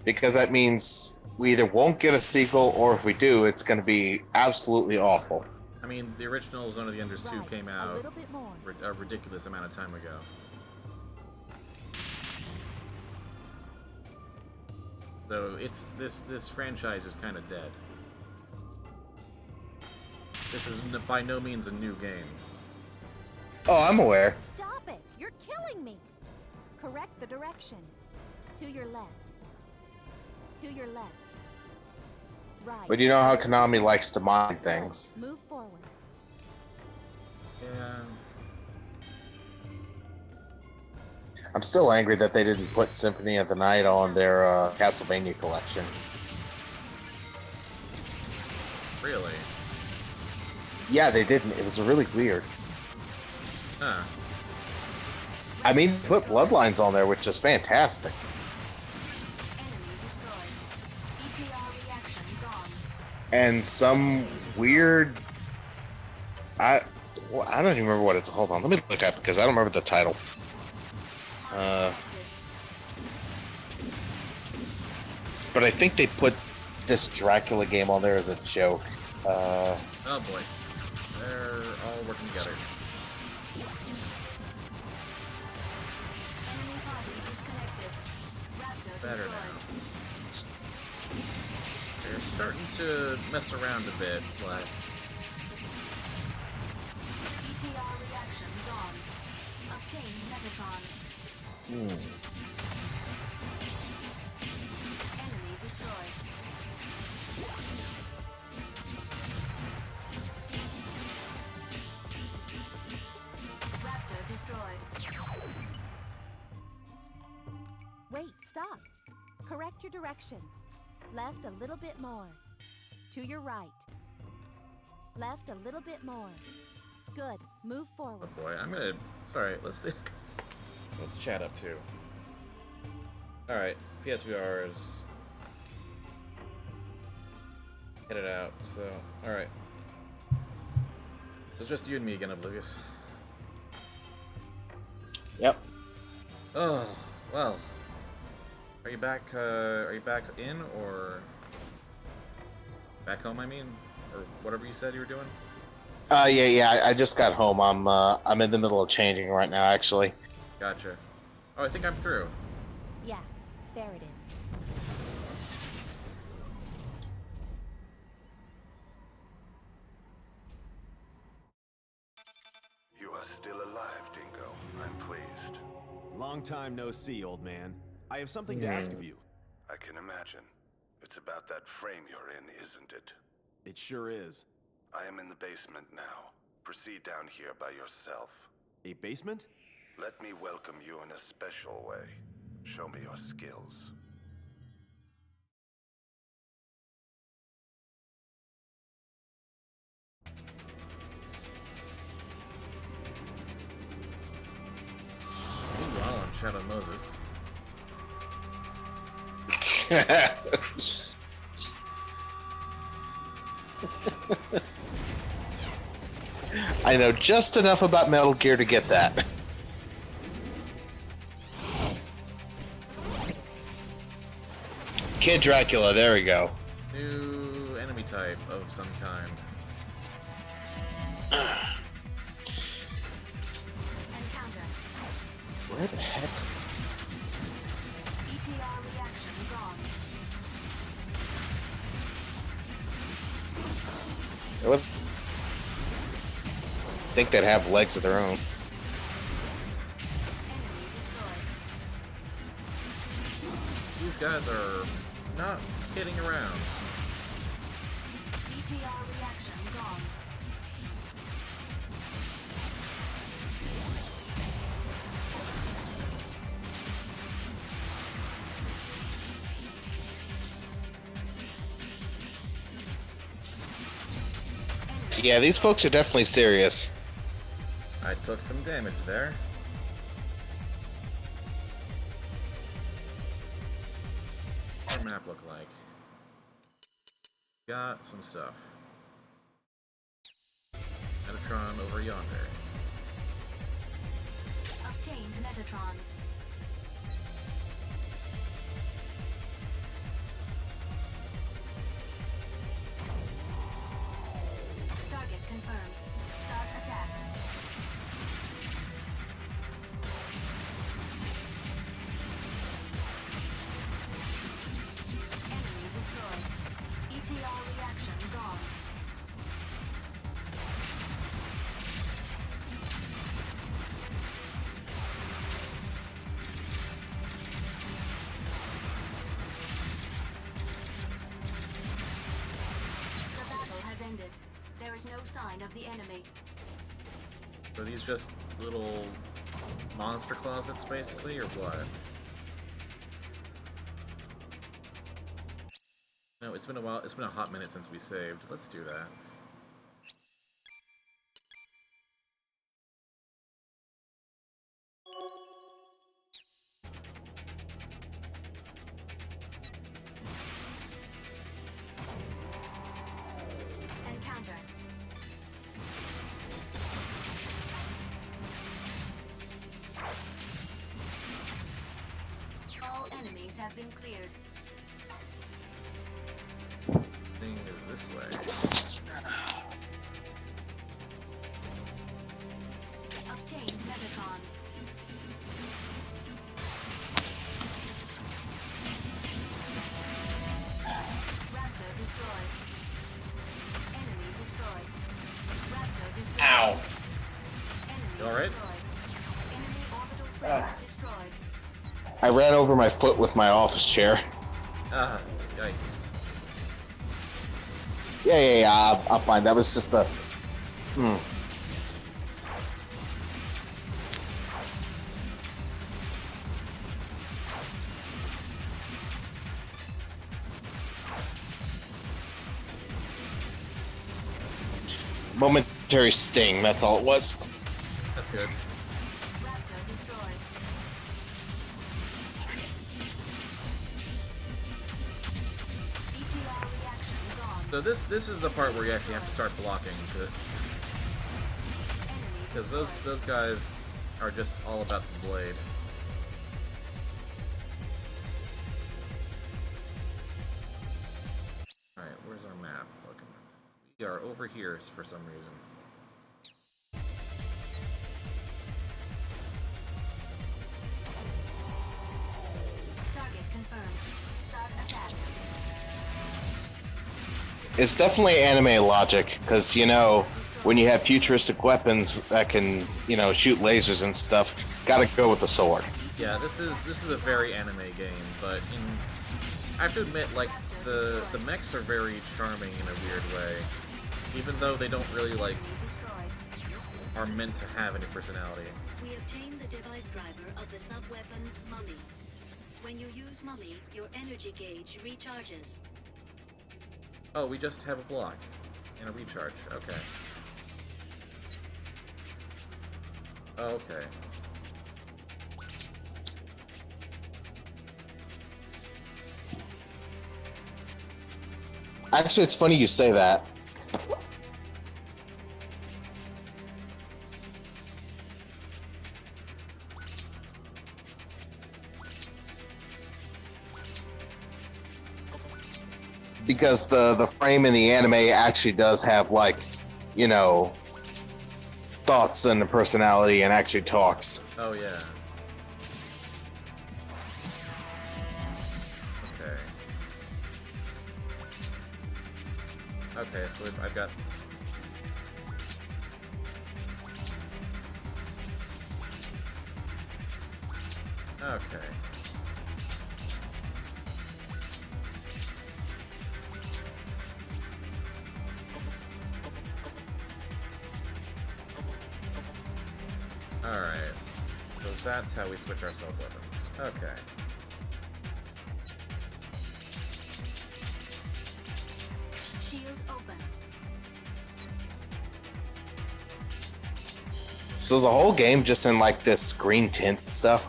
Speaker 2: Because that means we either won't get a sequel, or if we do, it's going to be absolutely awful.
Speaker 1: I mean, the original Zone of the Enders 2
Speaker 11: Right.
Speaker 1: came
Speaker 11: A
Speaker 1: out
Speaker 11: little bit more.
Speaker 1: a ridiculous amount of time ago. So it's this franchise is kind of dead. This is by no means a new game.
Speaker 2: Oh, I'm aware.
Speaker 11: Stop it! You're killing me! Correct the direction. To your left. To your left. Right.
Speaker 2: But you know how Konami likes to mine things.
Speaker 11: Move forward.
Speaker 1: Yeah.
Speaker 2: I'm still angry that they didn't put Symphony of the Night on their Castlevania collection.
Speaker 1: Really?
Speaker 2: Yeah, they didn't. It was really weird.
Speaker 1: Huh.
Speaker 2: I mean, they put Bloodlines on there, which is fantastic.
Speaker 6: Enemy destroyed. ETR reactions on.
Speaker 2: And some weird... I don't even remember what it's... Hold on, let me look up, because I don't remember the title. But I think they put this Dracula game on there as a joke.
Speaker 1: Oh boy. They're all working together.
Speaker 6: Enemy party disconnected. Raptor
Speaker 1: Better
Speaker 6: destroyed.
Speaker 1: now. They're starting to mess around a bit less.
Speaker 6: ETR reactions on. Obtain Metatron. Enemy destroyed. Raptor destroyed.
Speaker 11: Wait, stop. Correct your direction. Left a little bit more. To your right. Left a little bit more. Good. Move forward.
Speaker 1: Oh boy, I'm gonna. Sorry, let's see. Let's chat up too. All right, PSVR is headed out. So, all right. So it's just you and me again, Oblivious.
Speaker 2: Yep.
Speaker 1: Oh well. Are you back? Are you back in or back home? I mean, or whatever you said you were doing.
Speaker 2: Yeah. I just got home. I'm in the middle of changing right now, actually.
Speaker 1: Gotcha. Oh, I think I'm through.
Speaker 11: Yeah, there it is.
Speaker 8: You are still alive, Dingo. I'm pleased.
Speaker 4: Long time no see, old man. I have something to ask of you.
Speaker 8: I can imagine. It's about that frame you're in, isn't it?
Speaker 4: It sure is.
Speaker 8: I am in the basement now. Proceed down here by yourself.
Speaker 4: A basement?
Speaker 8: Let me welcome you in a special way. Show me your skills.
Speaker 1: Meanwhile, on Shadow Moses.
Speaker 2: I know just enough about Metal Gear to get that. Kid Dracula, there we go.
Speaker 1: New enemy type of some kind.
Speaker 6: Encounter.
Speaker 2: Where the heck?
Speaker 6: ETR reaction gone.
Speaker 2: I would think they'd have legs of their own.
Speaker 6: Enemy destroyed.
Speaker 1: These guys are not kidding around.
Speaker 6: ETR reaction gone.
Speaker 2: Yeah, these folks are definitely serious.
Speaker 1: I took some damage there. What does the map look like? Got some stuff. Metatron over yonder.
Speaker 6: Obtained Metatron. Target confirmed. Start attack. Enemy destroyed. ETR reaction gone. The battle has ended. There is no sign of the enemy.
Speaker 1: Are these just little monster closets, basically, or what? No, it's been a while. It's been a hot minute since we saved. Let's do that.
Speaker 6: Encounter. All enemies have been cleared.
Speaker 1: Thing is this way.
Speaker 6: Obtained Metatron. Raptor destroyed. Enemy destroyed. Raptor destroyed.
Speaker 2: Ow.
Speaker 6: Enemy
Speaker 1: You alright?
Speaker 6: destroyed. Enemy orbital frame destroyed.
Speaker 2: I ran over my foot with my office chair.
Speaker 1: Ah, yikes.
Speaker 2: Yeah, I'm fine. That was just a... Moment momentary sting. That's all it was.
Speaker 1: That's good.
Speaker 6: Raptor destroyed. ETR reaction gone.
Speaker 1: So this is the part where you actually have to start blocking because those guys are just all about the blade. All right, where's our map? Looking. We are over here for some reason.
Speaker 6: Target confirmed. Start attack.
Speaker 2: It's definitely anime logic, because, you know, when you have futuristic weapons that can, you know, shoot lasers and stuff, gotta go with the sword.
Speaker 1: Yeah, this is a very anime game, but I have to admit, like, the mechs are very charming in a weird way, even though they don't really, like, are meant to have any personality.
Speaker 6: We obtained the device driver of the sub-weapon Mummy. When you use Mummy, your energy gauge recharges.
Speaker 1: Oh, we just have a block and a recharge. Okay. Okay.
Speaker 2: Actually, it's funny you say that. Because the frame in the anime actually does have, like, you know, thoughts and a personality and actually talks.
Speaker 1: Oh, yeah. Okay. Okay, so I've got... Okay. Alright. So that's how we switch our sub-weapons. Okay.
Speaker 6: Shield open.
Speaker 2: So is the whole game just in, like, this green tint stuff?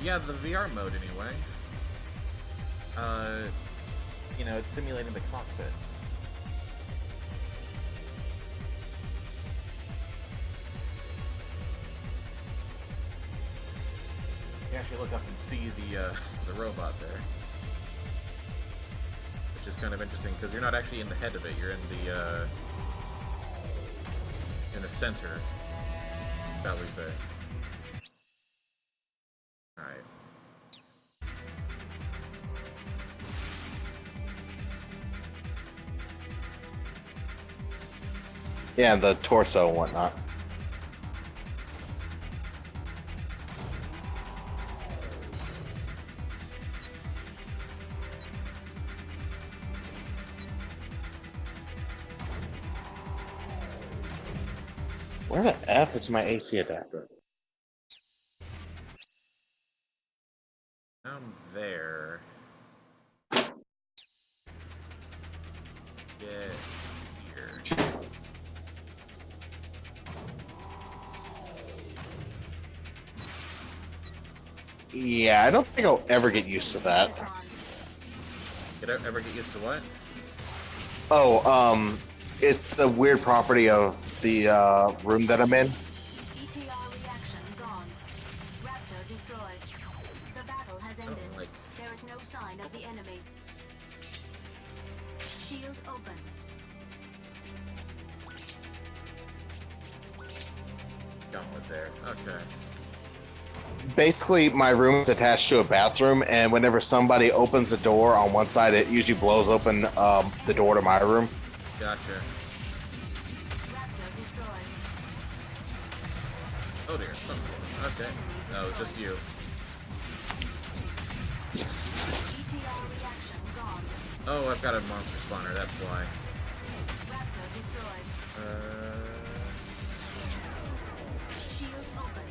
Speaker 1: Yeah, the VR mode anyway. You know, it's simulating the cockpit. You actually look up and see the robot there, which is kind of interesting because you're not actually in the head of it. You're in the center, shall we say? All right.
Speaker 2: Yeah, the torso and whatnot. Where the F is my AC adapter?
Speaker 1: Down there. Get here.
Speaker 2: Yeah, I don't think I'll ever get used to that.
Speaker 1: Ever get used to what?
Speaker 2: Oh, it's the weird property of the room that I'm in.
Speaker 6: ETR reaction gone. Raptor destroyed. The battle has ended. There is no sign of the enemy. Shield open.
Speaker 1: Gauntlet there. Okay.
Speaker 2: Basically, my room is attached to a bathroom, and whenever somebody opens the door on one side, it usually blows open the door to my room.
Speaker 1: Gotcha.
Speaker 6: Raptor destroyed.
Speaker 1: Oh dear. Okay. No, it's just you.
Speaker 6: ETR reaction gone.
Speaker 1: Oh, I've got a monster spawner. That's why.
Speaker 6: Raptor destroyed. Shield open.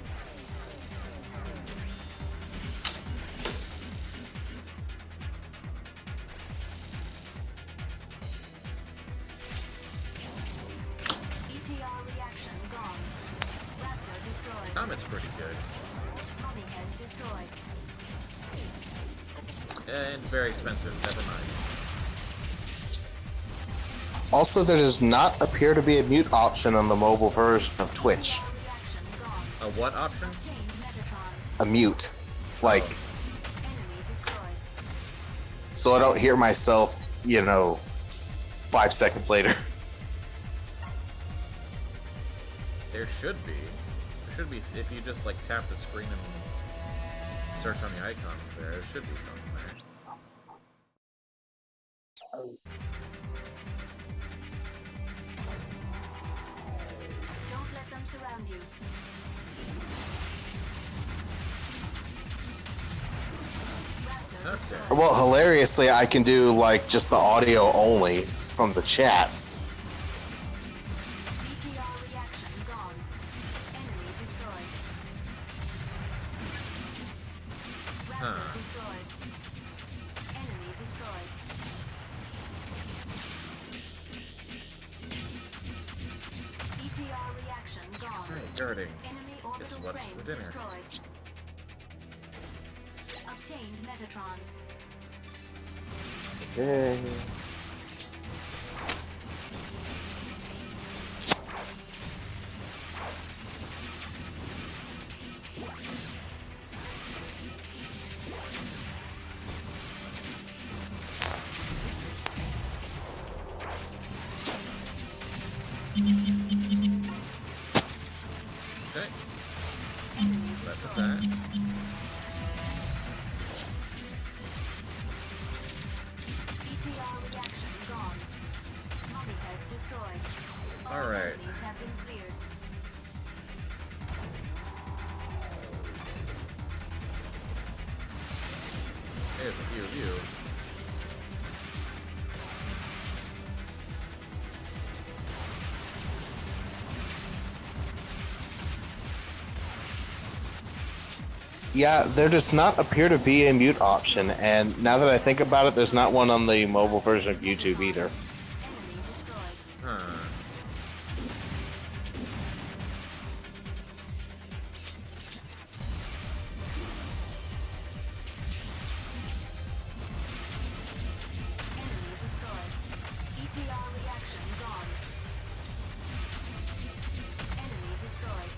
Speaker 1: And very expensive, never mind.
Speaker 2: Also, there does not appear to be a mute option on the mobile version of Twitch.
Speaker 1: A what option?
Speaker 2: A mute. Like, so I don't hear myself, 5 seconds later.
Speaker 1: There should be. There should be, if you just like tap the screen and search on the icons there should be something there.
Speaker 6: Don't let them surround you.
Speaker 1: Okay.
Speaker 2: Well, hilariously, I can do like just the audio only from the chat.
Speaker 6: BTR reaction gone. Enemy destroyed. Raptor destroyed. Enemy destroyed. BTR reaction gone.
Speaker 1: Alright, guarding.
Speaker 6: Enemy
Speaker 1: Guess
Speaker 6: orbital
Speaker 1: what's
Speaker 6: frame
Speaker 1: for dinner?
Speaker 6: destroyed. Obtained Metatron.
Speaker 2: Okay.
Speaker 1: Okay. That's a fact.
Speaker 6: BTR reaction gone. Mummy head destroyed. All
Speaker 1: Alright.
Speaker 6: enemies have been cleared.
Speaker 1: There's a few of you.
Speaker 2: Yeah, there does not appear to be a mute option, and now that I think about it, there's not one on the mobile version of YouTube either.
Speaker 6: Enemy destroyed.
Speaker 1: Huh.
Speaker 6: Enemy destroyed. BTR reaction gone. Enemy destroyed.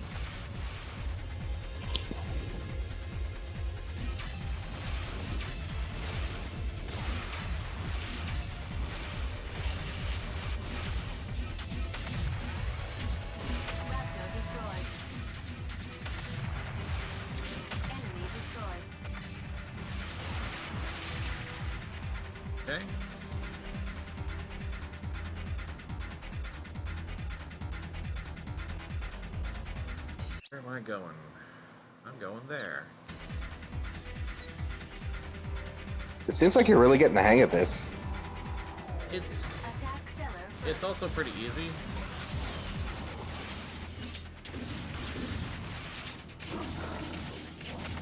Speaker 6: Raptor destroyed. Enemy destroyed.
Speaker 1: Okay. Where am I going? I'm going there.
Speaker 2: It seems like you're really getting the hang of this.
Speaker 1: It's
Speaker 6: Attack seller.
Speaker 1: it's also pretty easy.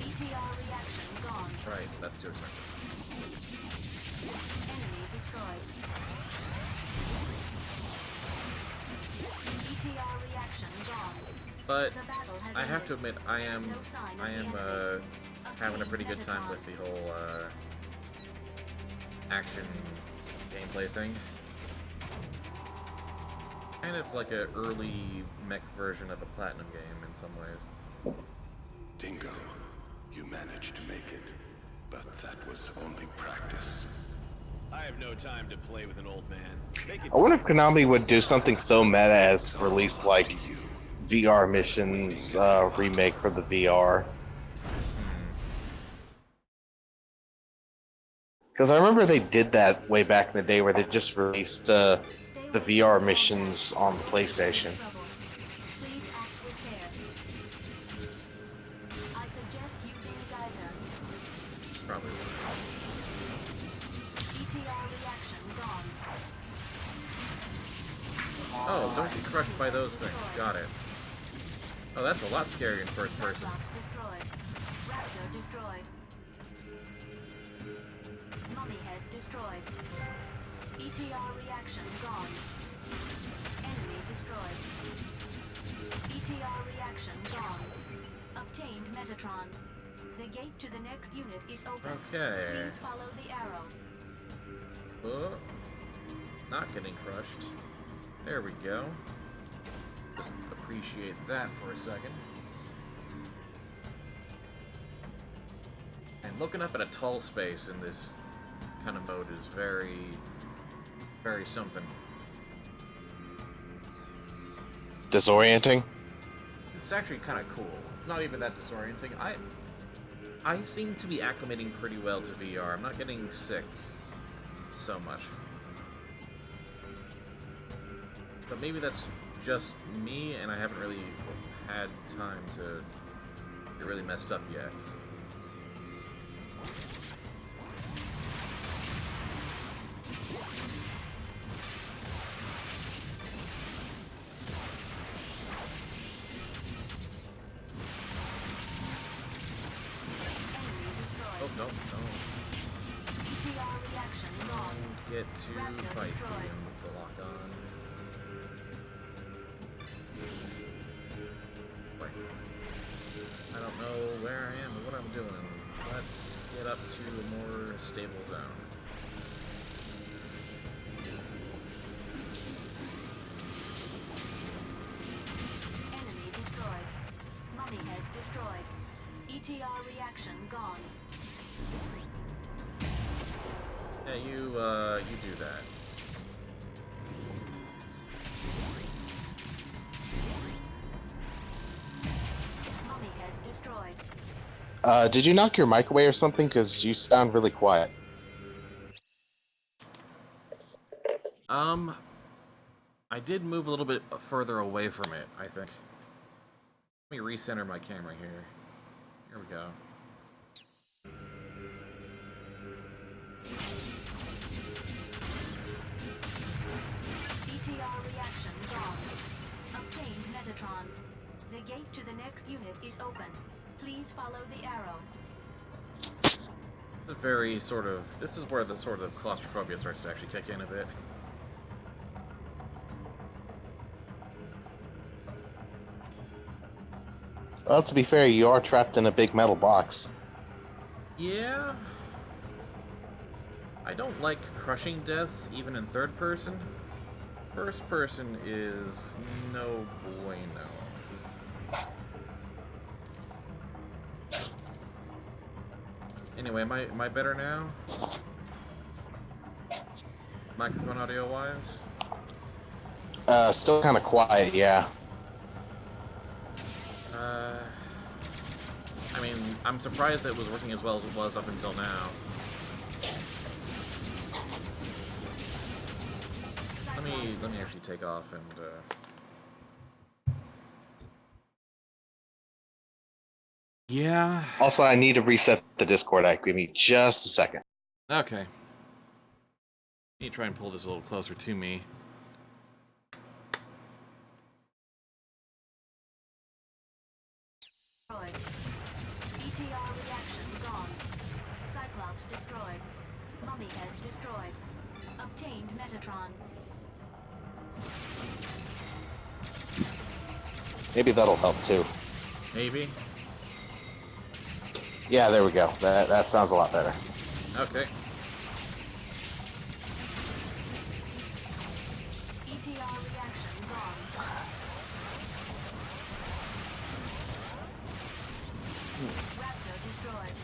Speaker 6: BTR reaction gone.
Speaker 1: Right, that's too expensive.
Speaker 6: Enemy destroyed. BTR reaction gone.
Speaker 1: But
Speaker 6: The battle has
Speaker 1: I have to
Speaker 6: ended.
Speaker 1: admit, I
Speaker 6: There's
Speaker 1: am
Speaker 6: no sign of the enemy.
Speaker 1: having a pretty
Speaker 6: Obtain
Speaker 1: good time
Speaker 6: Metatron.
Speaker 1: with the whole action gameplay thing. Kind of like an early mech version of a Platinum game in some ways.
Speaker 8: Dingo, you managed to make it, but that was only practice.
Speaker 4: I have no time to play with an old man. Make it
Speaker 2: I wonder if Konami would do something so meta as release like VR missions remake for the VR. Because I remember they did that way back in the day where they just released the VR missions on the PlayStation.
Speaker 6: Please act with care. I suggest using geyser.
Speaker 1: Probably would.
Speaker 6: BTR reaction gone.
Speaker 1: Oh, don't get crushed by those things. Got it. Oh, that's a lot scarier in first person.
Speaker 6: Cyclops destroyed. Raptor destroyed. Mummy head destroyed. BTR reaction gone. Enemy destroyed. BTR reaction gone. Obtained Metatron. The gate to the next unit is open.
Speaker 1: Okay.
Speaker 6: Please follow the arrow.
Speaker 1: Oh, not getting crushed. There we go. Just appreciate that for a second. And looking up at a tall space in this kind of mode is very, very something.
Speaker 2: Disorienting?
Speaker 1: It's actually kind of cool. It's not even that disorienting. I seem to be acclimating pretty well to VR. I'm not getting sick so much. But maybe that's just me, and I haven't really had time to get really messed up yet. Oh, no, no. Don't get too feisty with the lock on. Wait. I don't know where I am or what I'm doing. Let's get up to a more stable zone.
Speaker 6: Enemy destroyed. Mummy head destroyed. ETR reaction gone.
Speaker 1: Yeah, you do that.
Speaker 6: Mummy head destroyed.
Speaker 2: Did you knock your mic away or something? Because you sound really quiet.
Speaker 1: I did move a little bit further away from it, I think. Let me recenter my camera here. Here we go.
Speaker 6: ETR reaction gone. Obtained Metatron. The gate to the next unit is open. Please follow the arrow.
Speaker 1: This is very sort of... This is where the sort of claustrophobia starts to actually kick in a bit.
Speaker 2: Well, to be fair, you are trapped in a big metal box.
Speaker 1: Yeah. I don't like crushing deaths, even in third person. First person is no bueno. Anyway, am I better now? Microphone audio wise?
Speaker 2: Still kind of quiet, yeah.
Speaker 1: I mean, I'm surprised it was working as well as it was up until now. Let me actually take off and yeah.
Speaker 2: Also, I need to reset the Discord. Give me just a second.
Speaker 1: Okay. Need to try and pull this a little closer to me.
Speaker 6: ETR reaction gone. Cyclops destroyed. Mummy head destroyed. Obtained Metatron.
Speaker 2: Maybe that'll help too.
Speaker 1: Maybe.
Speaker 2: Yeah, there we go. That sounds a lot better.
Speaker 1: Okay.
Speaker 6: ETR reaction gone. Raptor destroyed.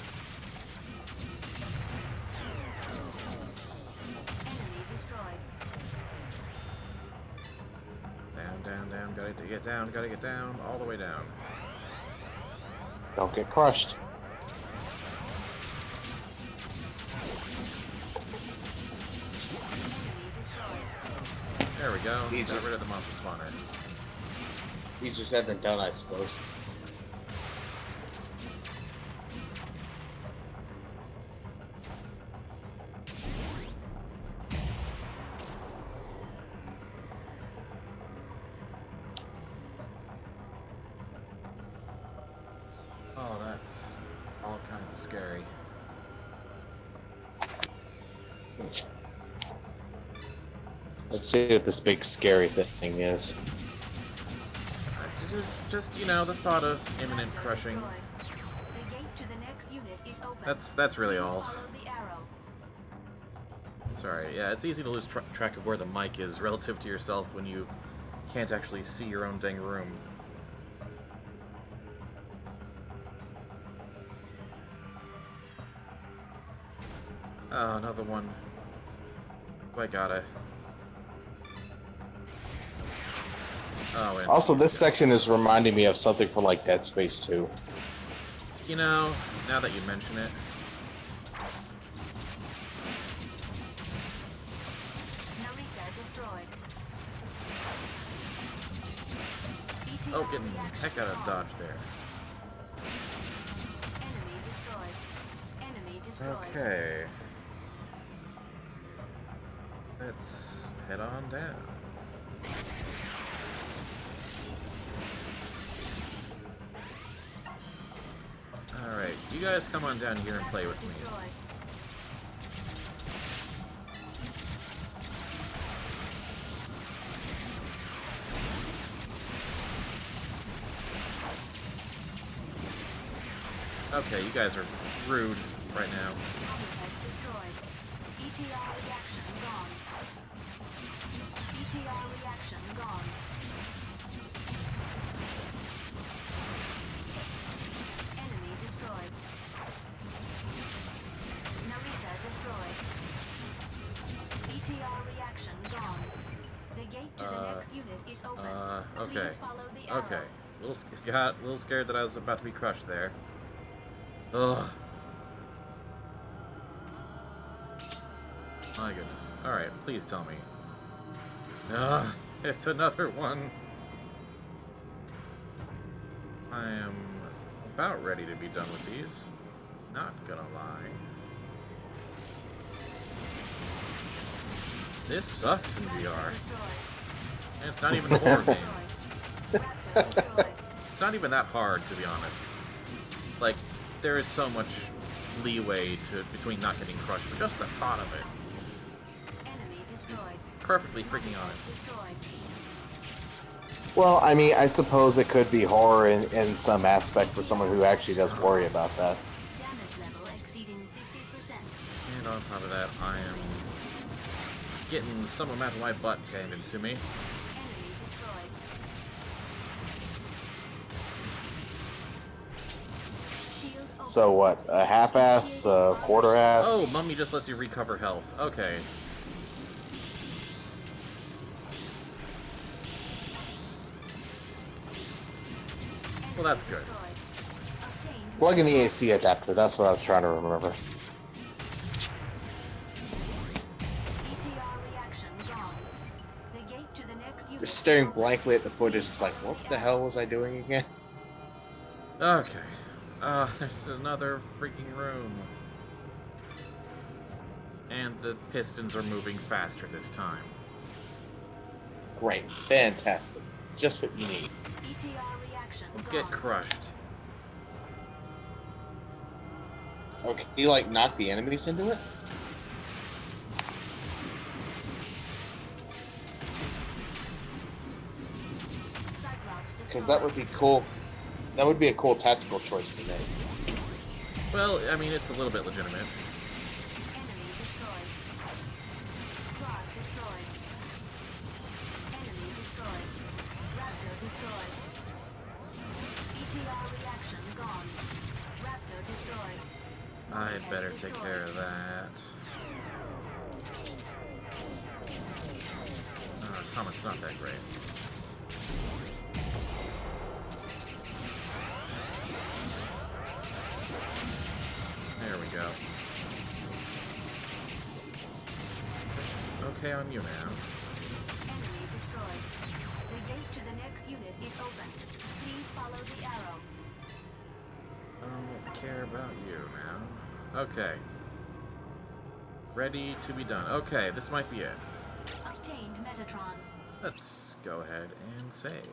Speaker 6: Enemy destroyed.
Speaker 1: Down. Gotta get down, all the way down.
Speaker 2: Don't get crushed.
Speaker 6: Enemy destroyed.
Speaker 1: There we go.
Speaker 2: Easy.
Speaker 1: Got rid of the monster spawner.
Speaker 2: Easier said than done, I suppose.
Speaker 1: Oh, that's all kinds of scary.
Speaker 2: Let's see what this big scary thing is.
Speaker 1: Just you know, the thought of imminent crushing.
Speaker 6: The gate to the next
Speaker 1: That's really all.
Speaker 6: Follow the arrow.
Speaker 1: Sorry, yeah, it's easy to lose track of where the mic is relative to yourself when you can't actually see your own dang room. Oh, another one. I gotta. Oh, and
Speaker 2: Also, this section is reminding me of something from like Dead Space 2.
Speaker 1: you know, now that you mention it,
Speaker 6: Narita destroyed.
Speaker 1: oh, getting the heck out of dodge there.
Speaker 6: Enemy destroyed. Enemy destroyed.
Speaker 1: Okay. Let's head on down. Alright, you guys come on down here and play with me.
Speaker 6: Destroyed.
Speaker 1: Okay, you guys are rude right now.
Speaker 6: Overhead destroyed. ETR reaction gone. ETR reaction gone. Enemy destroyed. Narita destroyed. ETR reaction gone. The gate to the next unit is open.
Speaker 1: Okay.
Speaker 6: Please follow the arrow.
Speaker 1: Okay. Got a little scared that I was about to be crushed there. Ugh. My goodness. Alright, please tell me. Ugh, it's another one. I am about ready to be done with these. Not gonna lie. This sucks in VR. And it's not even a horror game. It's not even that hard, to be honest. Like, there is so much leeway between not getting crushed, but just the thought of it.
Speaker 6: Enemy destroyed.
Speaker 1: Perfectly freaking honest.
Speaker 6: Destroyed.
Speaker 2: Well, I mean, I suppose it could be horror in some aspect for someone who actually does worry about that.
Speaker 6: Damage level exceeding 50%.
Speaker 1: And on top of that, I am getting some amount of my butt handed to me.
Speaker 6: Enemy destroyed. Shield open.
Speaker 2: So what? A half-ass, quarter-ass?
Speaker 1: Oh, Mummy just lets you recover health. Okay. Well, that's good.
Speaker 2: Plug in the AC adapter. That's what I was trying to remember. Just staring blankly at the footage, it's like, what the hell was I doing again?
Speaker 1: Okay. There's another freaking room. And the pistons are moving faster this time.
Speaker 2: Great. Fantastic. Just what you need.
Speaker 1: Get crushed.
Speaker 2: Okay, you like knock the enemies into it? Because that would be cool. That would be a cool tactical choice to make.
Speaker 1: Well, I mean, it's a little bit legitimate.
Speaker 6: Enemy destroyed. Quad destroyed. Enemy destroyed. Raptor destroyed. ETR reaction gone. Raptor destroyed.
Speaker 1: I'd better take care of that. Comet's not that great. There we go. Okay on you now.
Speaker 6: Enemy destroyed. The gate to the next unit is open. Please follow the arrow.
Speaker 1: I don't care about you now. Okay. Ready to be done. Okay, this might be it.
Speaker 6: Obtained Metatron.
Speaker 1: Let's go ahead and save.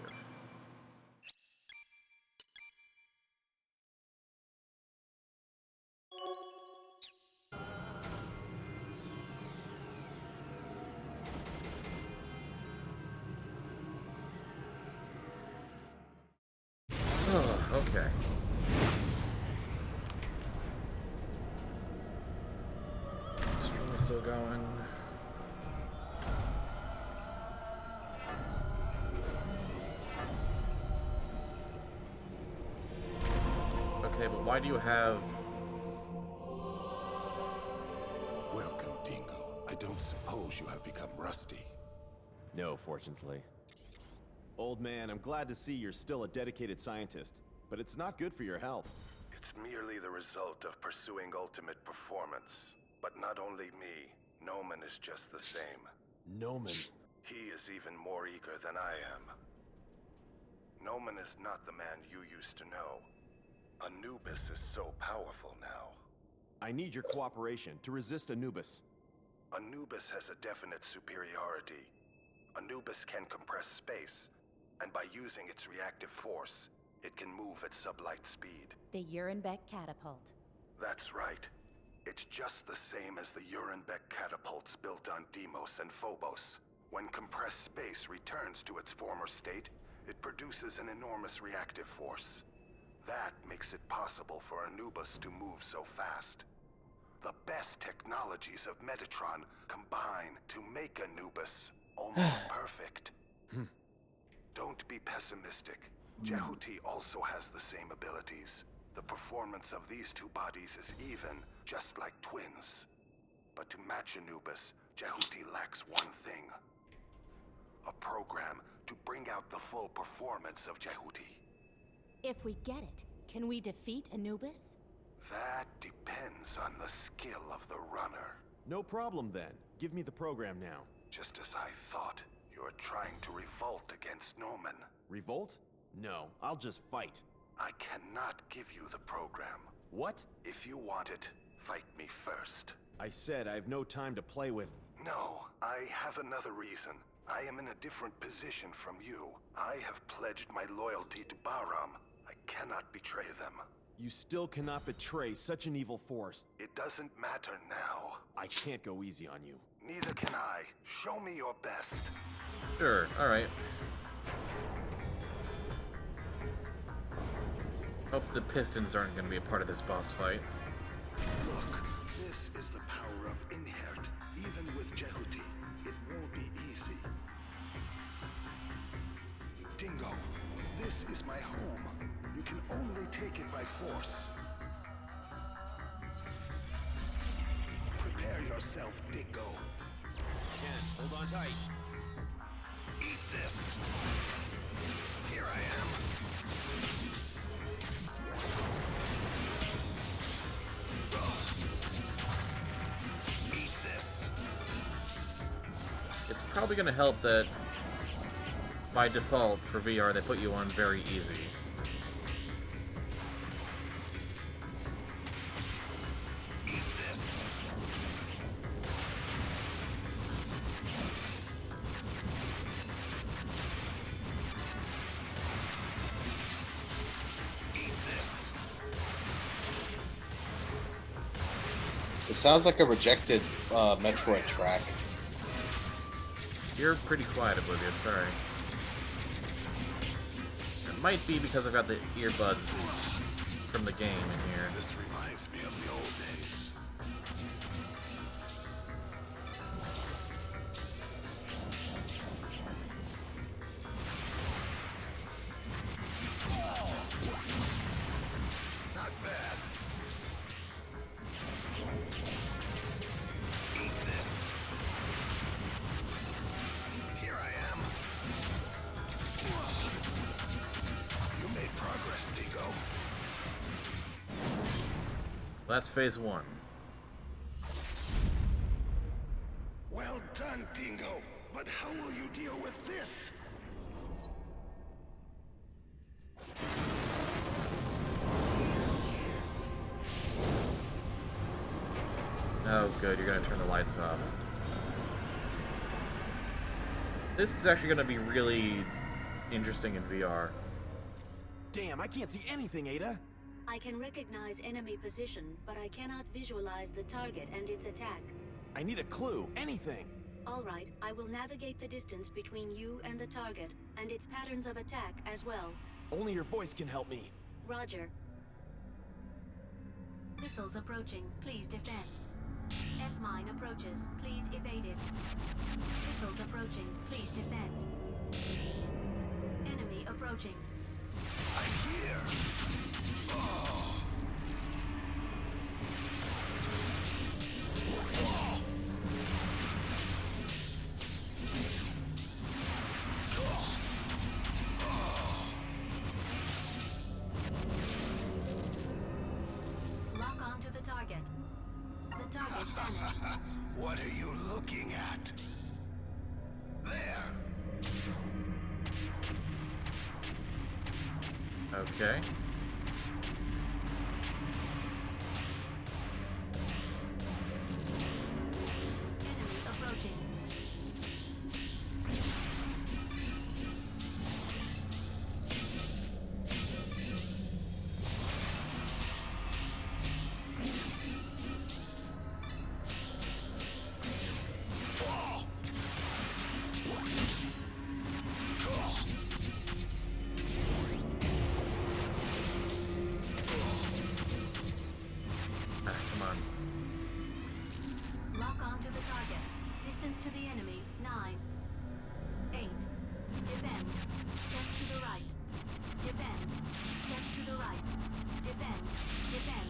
Speaker 1: Oh, okay. still going. Okay, but why do you have...
Speaker 8: Welcome, Dingo. I don't suppose you have become rusty.
Speaker 4: No, fortunately. Old man, I'm glad to see you're still a dedicated scientist, but it's not good for your health.
Speaker 8: It's merely the result of pursuing ultimate performance. But not only me, Noman is just the same.
Speaker 4: Noman?
Speaker 8: He is even more eager than I am. Noman is not the man you used to know. Anubis is so powerful now.
Speaker 4: I need your cooperation to resist Anubis.
Speaker 8: Anubis has a definite superiority. Anubis can compress space, and by using its reactive force, it can move at sublight speed.
Speaker 11: The Urenbeck catapult.
Speaker 8: That's right. It's just the same as the Urenbeck catapults built on Deimos and Phobos. When compressed space returns to its former state, it produces an enormous reactive force. That makes it possible for Anubis to move so fast. The best technologies of Metatron combine to make Anubis almost perfect. Don't be pessimistic. Jehuti also has the same abilities. The performance of these two bodies is even, just like twins. But to match Anubis, Jehuti lacks one thing. A program to bring out the full performance of Jehuti.
Speaker 11: If we get it, can we defeat Anubis?
Speaker 8: That depends on the skill of the runner.
Speaker 4: No problem then. Give me the program now.
Speaker 8: Just as I thought, you're trying to revolt against Noman.
Speaker 4: Revolt? No, I'll just fight.
Speaker 8: I cannot give you the program.
Speaker 4: What?
Speaker 8: If you want it, fight me first.
Speaker 4: I said I have no time to play with...
Speaker 8: No, I have another reason. I am in a different position from you. I have pledged my loyalty to Bahram. I cannot betray them.
Speaker 4: You still cannot betray such an evil force.
Speaker 8: It doesn't matter now.
Speaker 4: I can't go easy on you.
Speaker 8: Neither can I. Show me your best.
Speaker 1: Sure, alright. Hope the Pistons aren't going to be a part of this boss fight.
Speaker 8: Look, this is the power of Inhert. Even with Jehuti, it won't be easy. Dingo, this is my home. You can only take it by force. Prepare yourself, Dingo.
Speaker 4: Ken, hold on tight.
Speaker 8: Eat this. Here I am. Eat this.
Speaker 1: It's probably going to help that by default for VR they put you on very easy.
Speaker 8: Eat this. Eat this.
Speaker 2: It sounds like a rejected Metroid track.
Speaker 1: You're pretty quiet, Oblivious, sorry. It might be because I've got the earbuds from the game in here.
Speaker 8: This reminds me of the old days. Not bad. Eat this. Here I am. You made progress, Dingo.
Speaker 1: That's phase 1.
Speaker 8: Well done, Dingo. But how will you deal with this?
Speaker 1: Oh good, you're gonna turn the lights off. This is actually gonna be really interesting in VR.
Speaker 4: Damn, I can't see anything, Ada.
Speaker 6: I can recognize enemy position, but I cannot visualize the target and its attack.
Speaker 4: I need a clue. Anything.
Speaker 6: All right, I will navigate the distance between you and the target, and its patterns of attack as well.
Speaker 4: Only your voice can help me.
Speaker 6: Roger. Missiles approaching. Please defend. F-mine approaching. approaches. Please evade it. Missiles approaching. Please defend. Enemy approaching. Lock on to the target. The target vanished.
Speaker 8: What are you looking at? There!
Speaker 1: Okay.
Speaker 6: Enemy approaching.
Speaker 1: Come on.
Speaker 6: Lock on to the target. Distance to the enemy, 9. 8. Defend. Step to the right. Defend. Step to the right. Defend. Defend.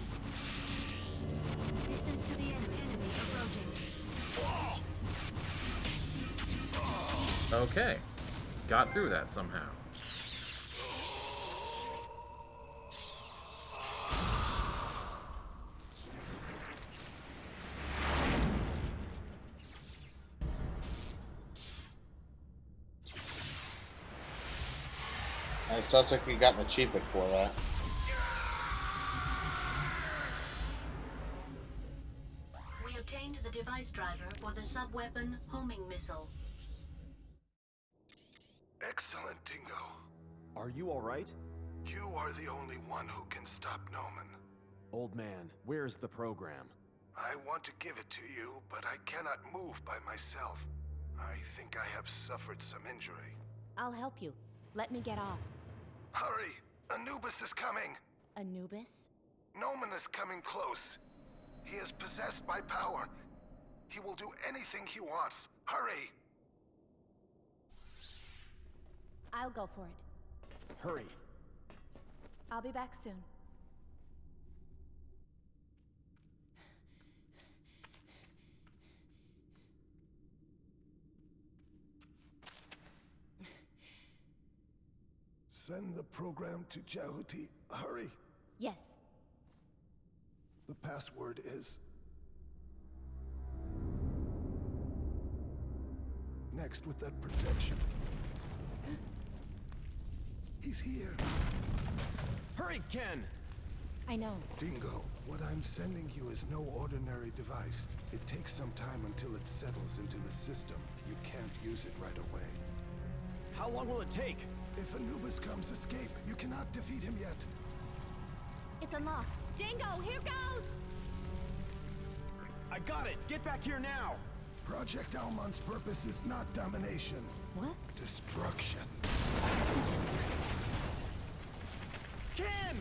Speaker 6: Distance to the enemy. Enemy approaching.
Speaker 1: Okay. Got through that somehow.
Speaker 2: And it sounds like we got an achievement for that.
Speaker 6: We obtained the device driver for the sub-weapon homing missile.
Speaker 8: Excellent, Dingo.
Speaker 4: Are you alright?
Speaker 8: You are the only one who can stop Noman.
Speaker 4: Old man, where's the program?
Speaker 8: I want to give it to you, but I cannot move by myself. I think I have suffered some injury.
Speaker 11: I'll help you. Let me get off.
Speaker 8: Hurry! Anubis is coming!
Speaker 11: Anubis?
Speaker 8: Noman is coming close. He is possessed by power. He will do anything he wants. Hurry!
Speaker 11: I'll go for it.
Speaker 4: Hurry!
Speaker 11: I'll be back soon.
Speaker 8: Send the program to Jahuti. Hurry!
Speaker 11: Yes.
Speaker 8: The password is... next with that protection. He's here.
Speaker 4: Hurry, Ken!
Speaker 11: I know.
Speaker 8: Dingo, what I'm sending you is no ordinary device. It takes some time until it settles into the system. You can't use it right away.
Speaker 4: How long will it take?
Speaker 8: If Anubis comes, escape. You cannot defeat him yet.
Speaker 11: It's unlocked. Dingo, here goes!
Speaker 4: I got it! Get back here now!
Speaker 8: Project Almon's purpose is not domination.
Speaker 11: What?
Speaker 8: Destruction.
Speaker 4: Ken!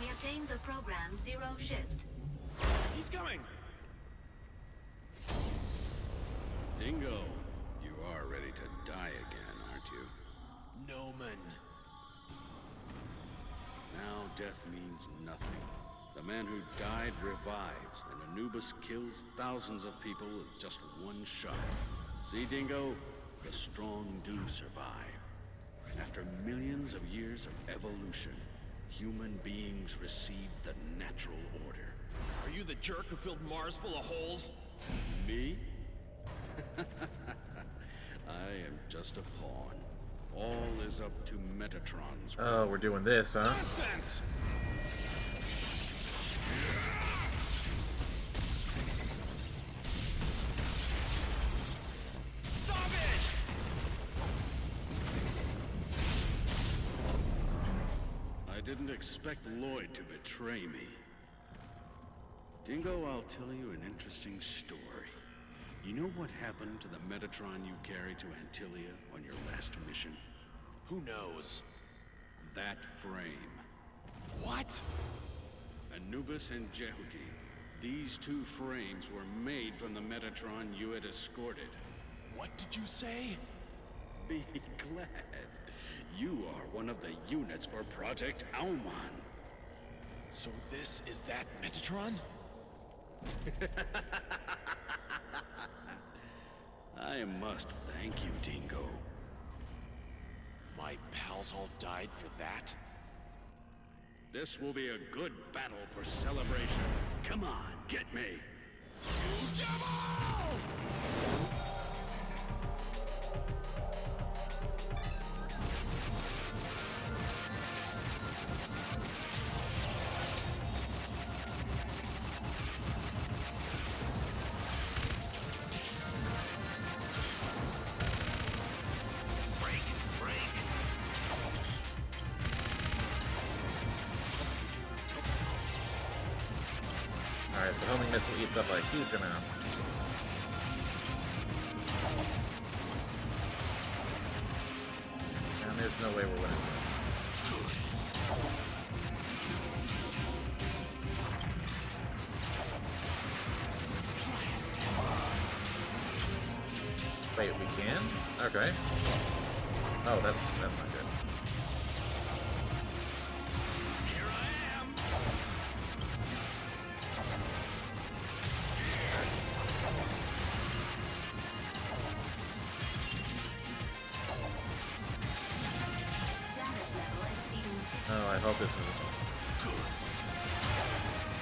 Speaker 6: We obtained the program Zero Shift.
Speaker 4: He's coming!
Speaker 3: Dingo, you are ready to die again, aren't you?
Speaker 4: Noman.
Speaker 3: Now death means nothing. The man who died revives, and Anubis kills thousands of people with just one shot. See, Dingo? The strong do survive. After millions of years of evolution, human beings received the natural order.
Speaker 12: Are you the jerk who filled Mars full of holes?
Speaker 3: Me? I am just a pawn. All is up to Metatron's.
Speaker 1: Oh, we're doing this, huh?
Speaker 12: Nonsense! Stop it!
Speaker 3: I didn't expect Lloyd to betray me. Dingo, I'll tell you an interesting story. You know what happened to the Metatron you carried to Antilia on your last mission?
Speaker 12: Who knows?
Speaker 3: That frame.
Speaker 12: What?
Speaker 3: Anubis and Jehuti. These two frames were made from the Metatron you had escorted.
Speaker 12: What did you say?
Speaker 3: Be glad. You are one of the units for Project Auman.
Speaker 12: So this is that Metatron?
Speaker 3: I must thank you, Dingo.
Speaker 12: My pals all died for that?
Speaker 3: This will be a good battle for celebration. Come on, get me! You devil!
Speaker 1: Alright, so homing missile eats up a huge amount. And there's no way we're winning this. Wait, we can? Okay. Oh, that's not good. Oh, I hope this is...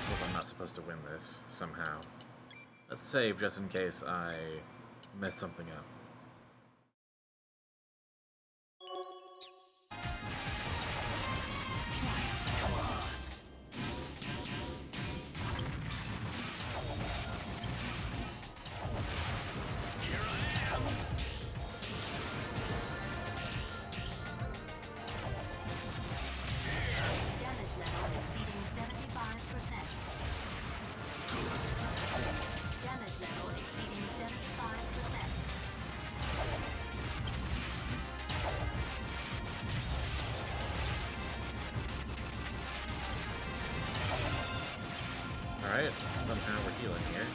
Speaker 1: Well, I'm not supposed to win this, somehow. Let's save just in case I mess something up. Alright, somehow we're healing here.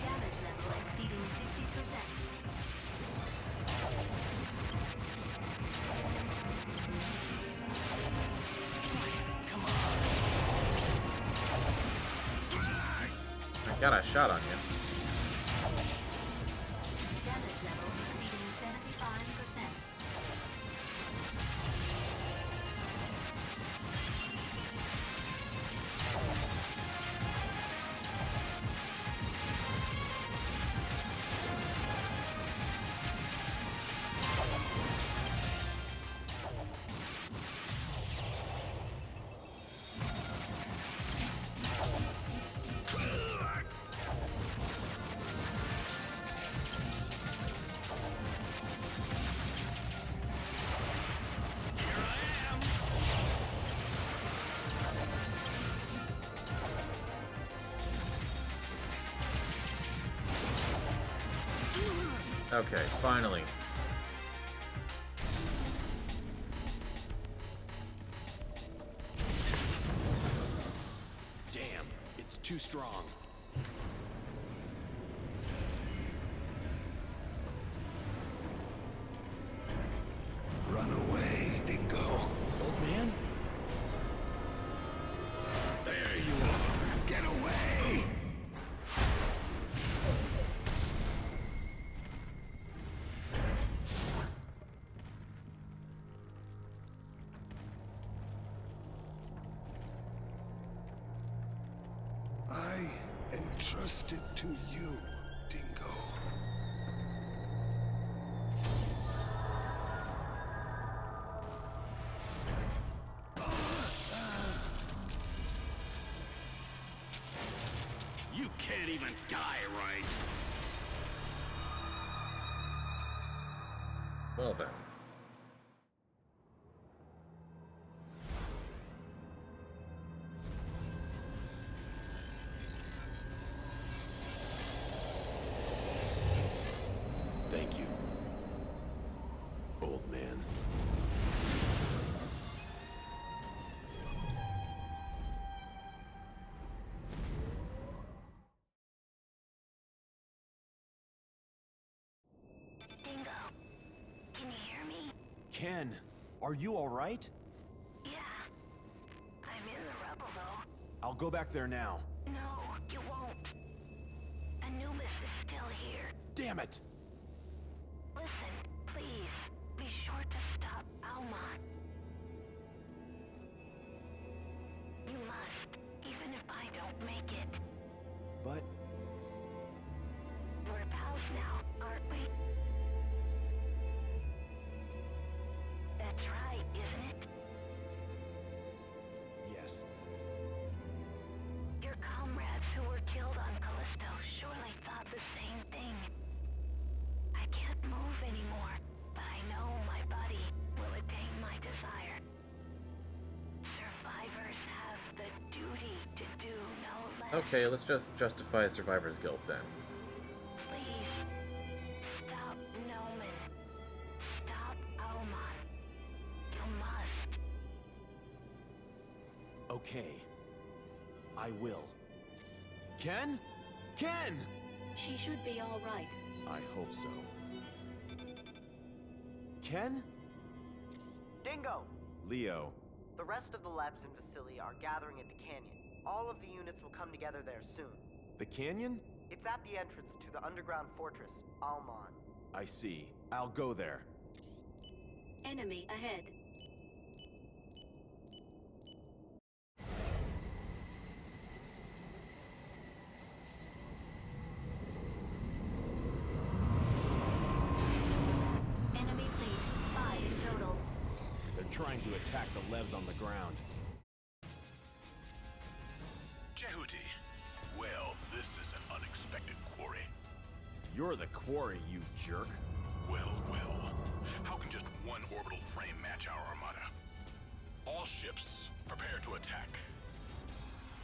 Speaker 6: Damage level exceeding 50%.
Speaker 1: I got a shot on you.
Speaker 6: Damage level exceeding 75%.
Speaker 1: Okay, finally.
Speaker 12: Damn, it's too strong.
Speaker 8: Run away, Dingo.
Speaker 12: Old man?
Speaker 8: There you are. Get away! I entrust it to you, Dingo.
Speaker 3: You can't even die right.
Speaker 1: Well then.
Speaker 4: man.
Speaker 5: Dingo, can you hear me?
Speaker 4: Ken, are you alright?
Speaker 5: Yeah. I'm in the rubble, though.
Speaker 4: I'll go back there now.
Speaker 5: No, you won't. Anubis is still here.
Speaker 4: Damn it!
Speaker 5: Listen, please, be sure to stop Almon. You must, even if I don't make it.
Speaker 4: But...
Speaker 5: We're pals now, aren't we? That's right, isn't it?
Speaker 4: yes.
Speaker 5: Your comrades who were killed on Callisto surely thought the same thing. I can't move anymore, but I know my body will attain my desire. Survivors have the duty to do no less.
Speaker 1: Okay, let's just justify survivor's guilt then.
Speaker 5: Please, stop Noman. Stop Almon. You must.
Speaker 4: Okay. I will. Ken? Ken!
Speaker 6: She should be all right.
Speaker 4: I hope so. Ken?
Speaker 13: Dingo!
Speaker 4: Leo.
Speaker 13: The rest of the labs in Vasily are gathering at the canyon. All of the units will come together there soon.
Speaker 4: The canyon?
Speaker 13: It's at the entrance to the underground fortress, Almon.
Speaker 4: I see. I'll go there.
Speaker 6: Enemy ahead. Enemy fleet, 5 in total.
Speaker 4: They're trying to attack the levs on the ground.
Speaker 14: Jehuti, well, this is an unexpected quarry.
Speaker 4: You're the quarry, you jerk.
Speaker 14: Well, well. How can just one orbital frame match our armada? All ships, prepare to attack.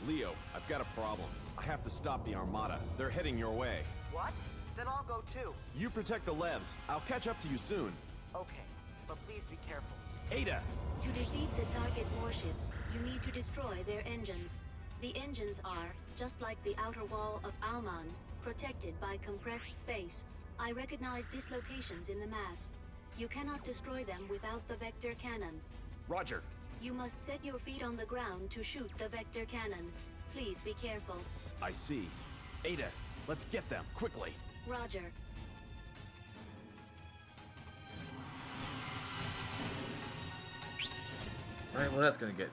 Speaker 4: Leo, I've got a problem. I have to stop the armada. They're heading your way.
Speaker 13: What? Then I'll go too.
Speaker 4: You protect the levs. I'll catch up to you soon.
Speaker 13: Okay, but please be careful.
Speaker 4: Ada!
Speaker 6: To defeat the target warships, you need to destroy their engines. The engines are, just like the outer wall of Alman, protected by compressed space. I recognize dislocations in the mass. You cannot destroy them without the vector cannon.
Speaker 4: Roger.
Speaker 6: You must set your feet on the ground to shoot the vector cannon. Please be careful.
Speaker 4: I see. Ada, let's get them, quickly.
Speaker 6: Roger.
Speaker 1: Alright, well that's gonna get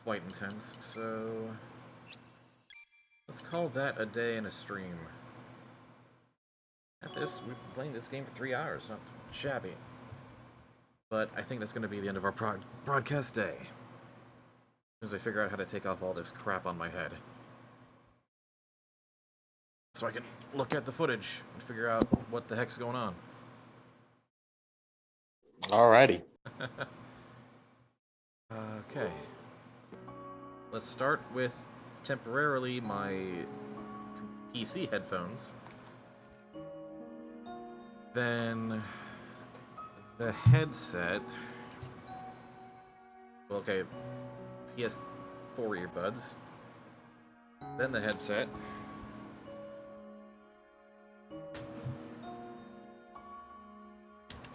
Speaker 1: quite intense, so... let's call that a day and a stream. At this, we've been playing this game for 3 hours, not shabby. But I think that's gonna be the end of our broadcast day. As soon as I figure out how to take off all this crap on my head. So I can look at the footage and figure out what the heck's going on.
Speaker 2: Alrighty.
Speaker 1: Okay. Let's start with temporarily my PC headphones. Then the headset. Well, okay, PS4 earbuds. Then the headset.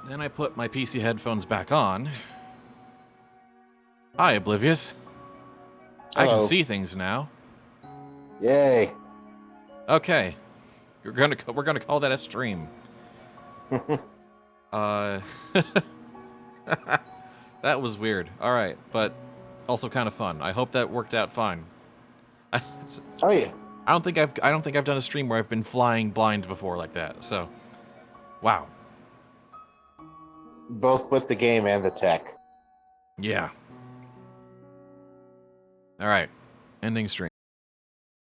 Speaker 1: Then I put my PC headphones back on. Hi, Oblivious. I
Speaker 2: Hello.
Speaker 1: can see things now.
Speaker 2: Yay.
Speaker 1: Okay. We're gonna call that a stream. That was weird. All right, but also kind of fun. I hope that worked out fine.
Speaker 2: Oh yeah.
Speaker 1: I don't think I've done a stream where I've been flying blind before like that. So, wow.
Speaker 2: Both with the game and the tech.
Speaker 1: Yeah. All right. Ending stream.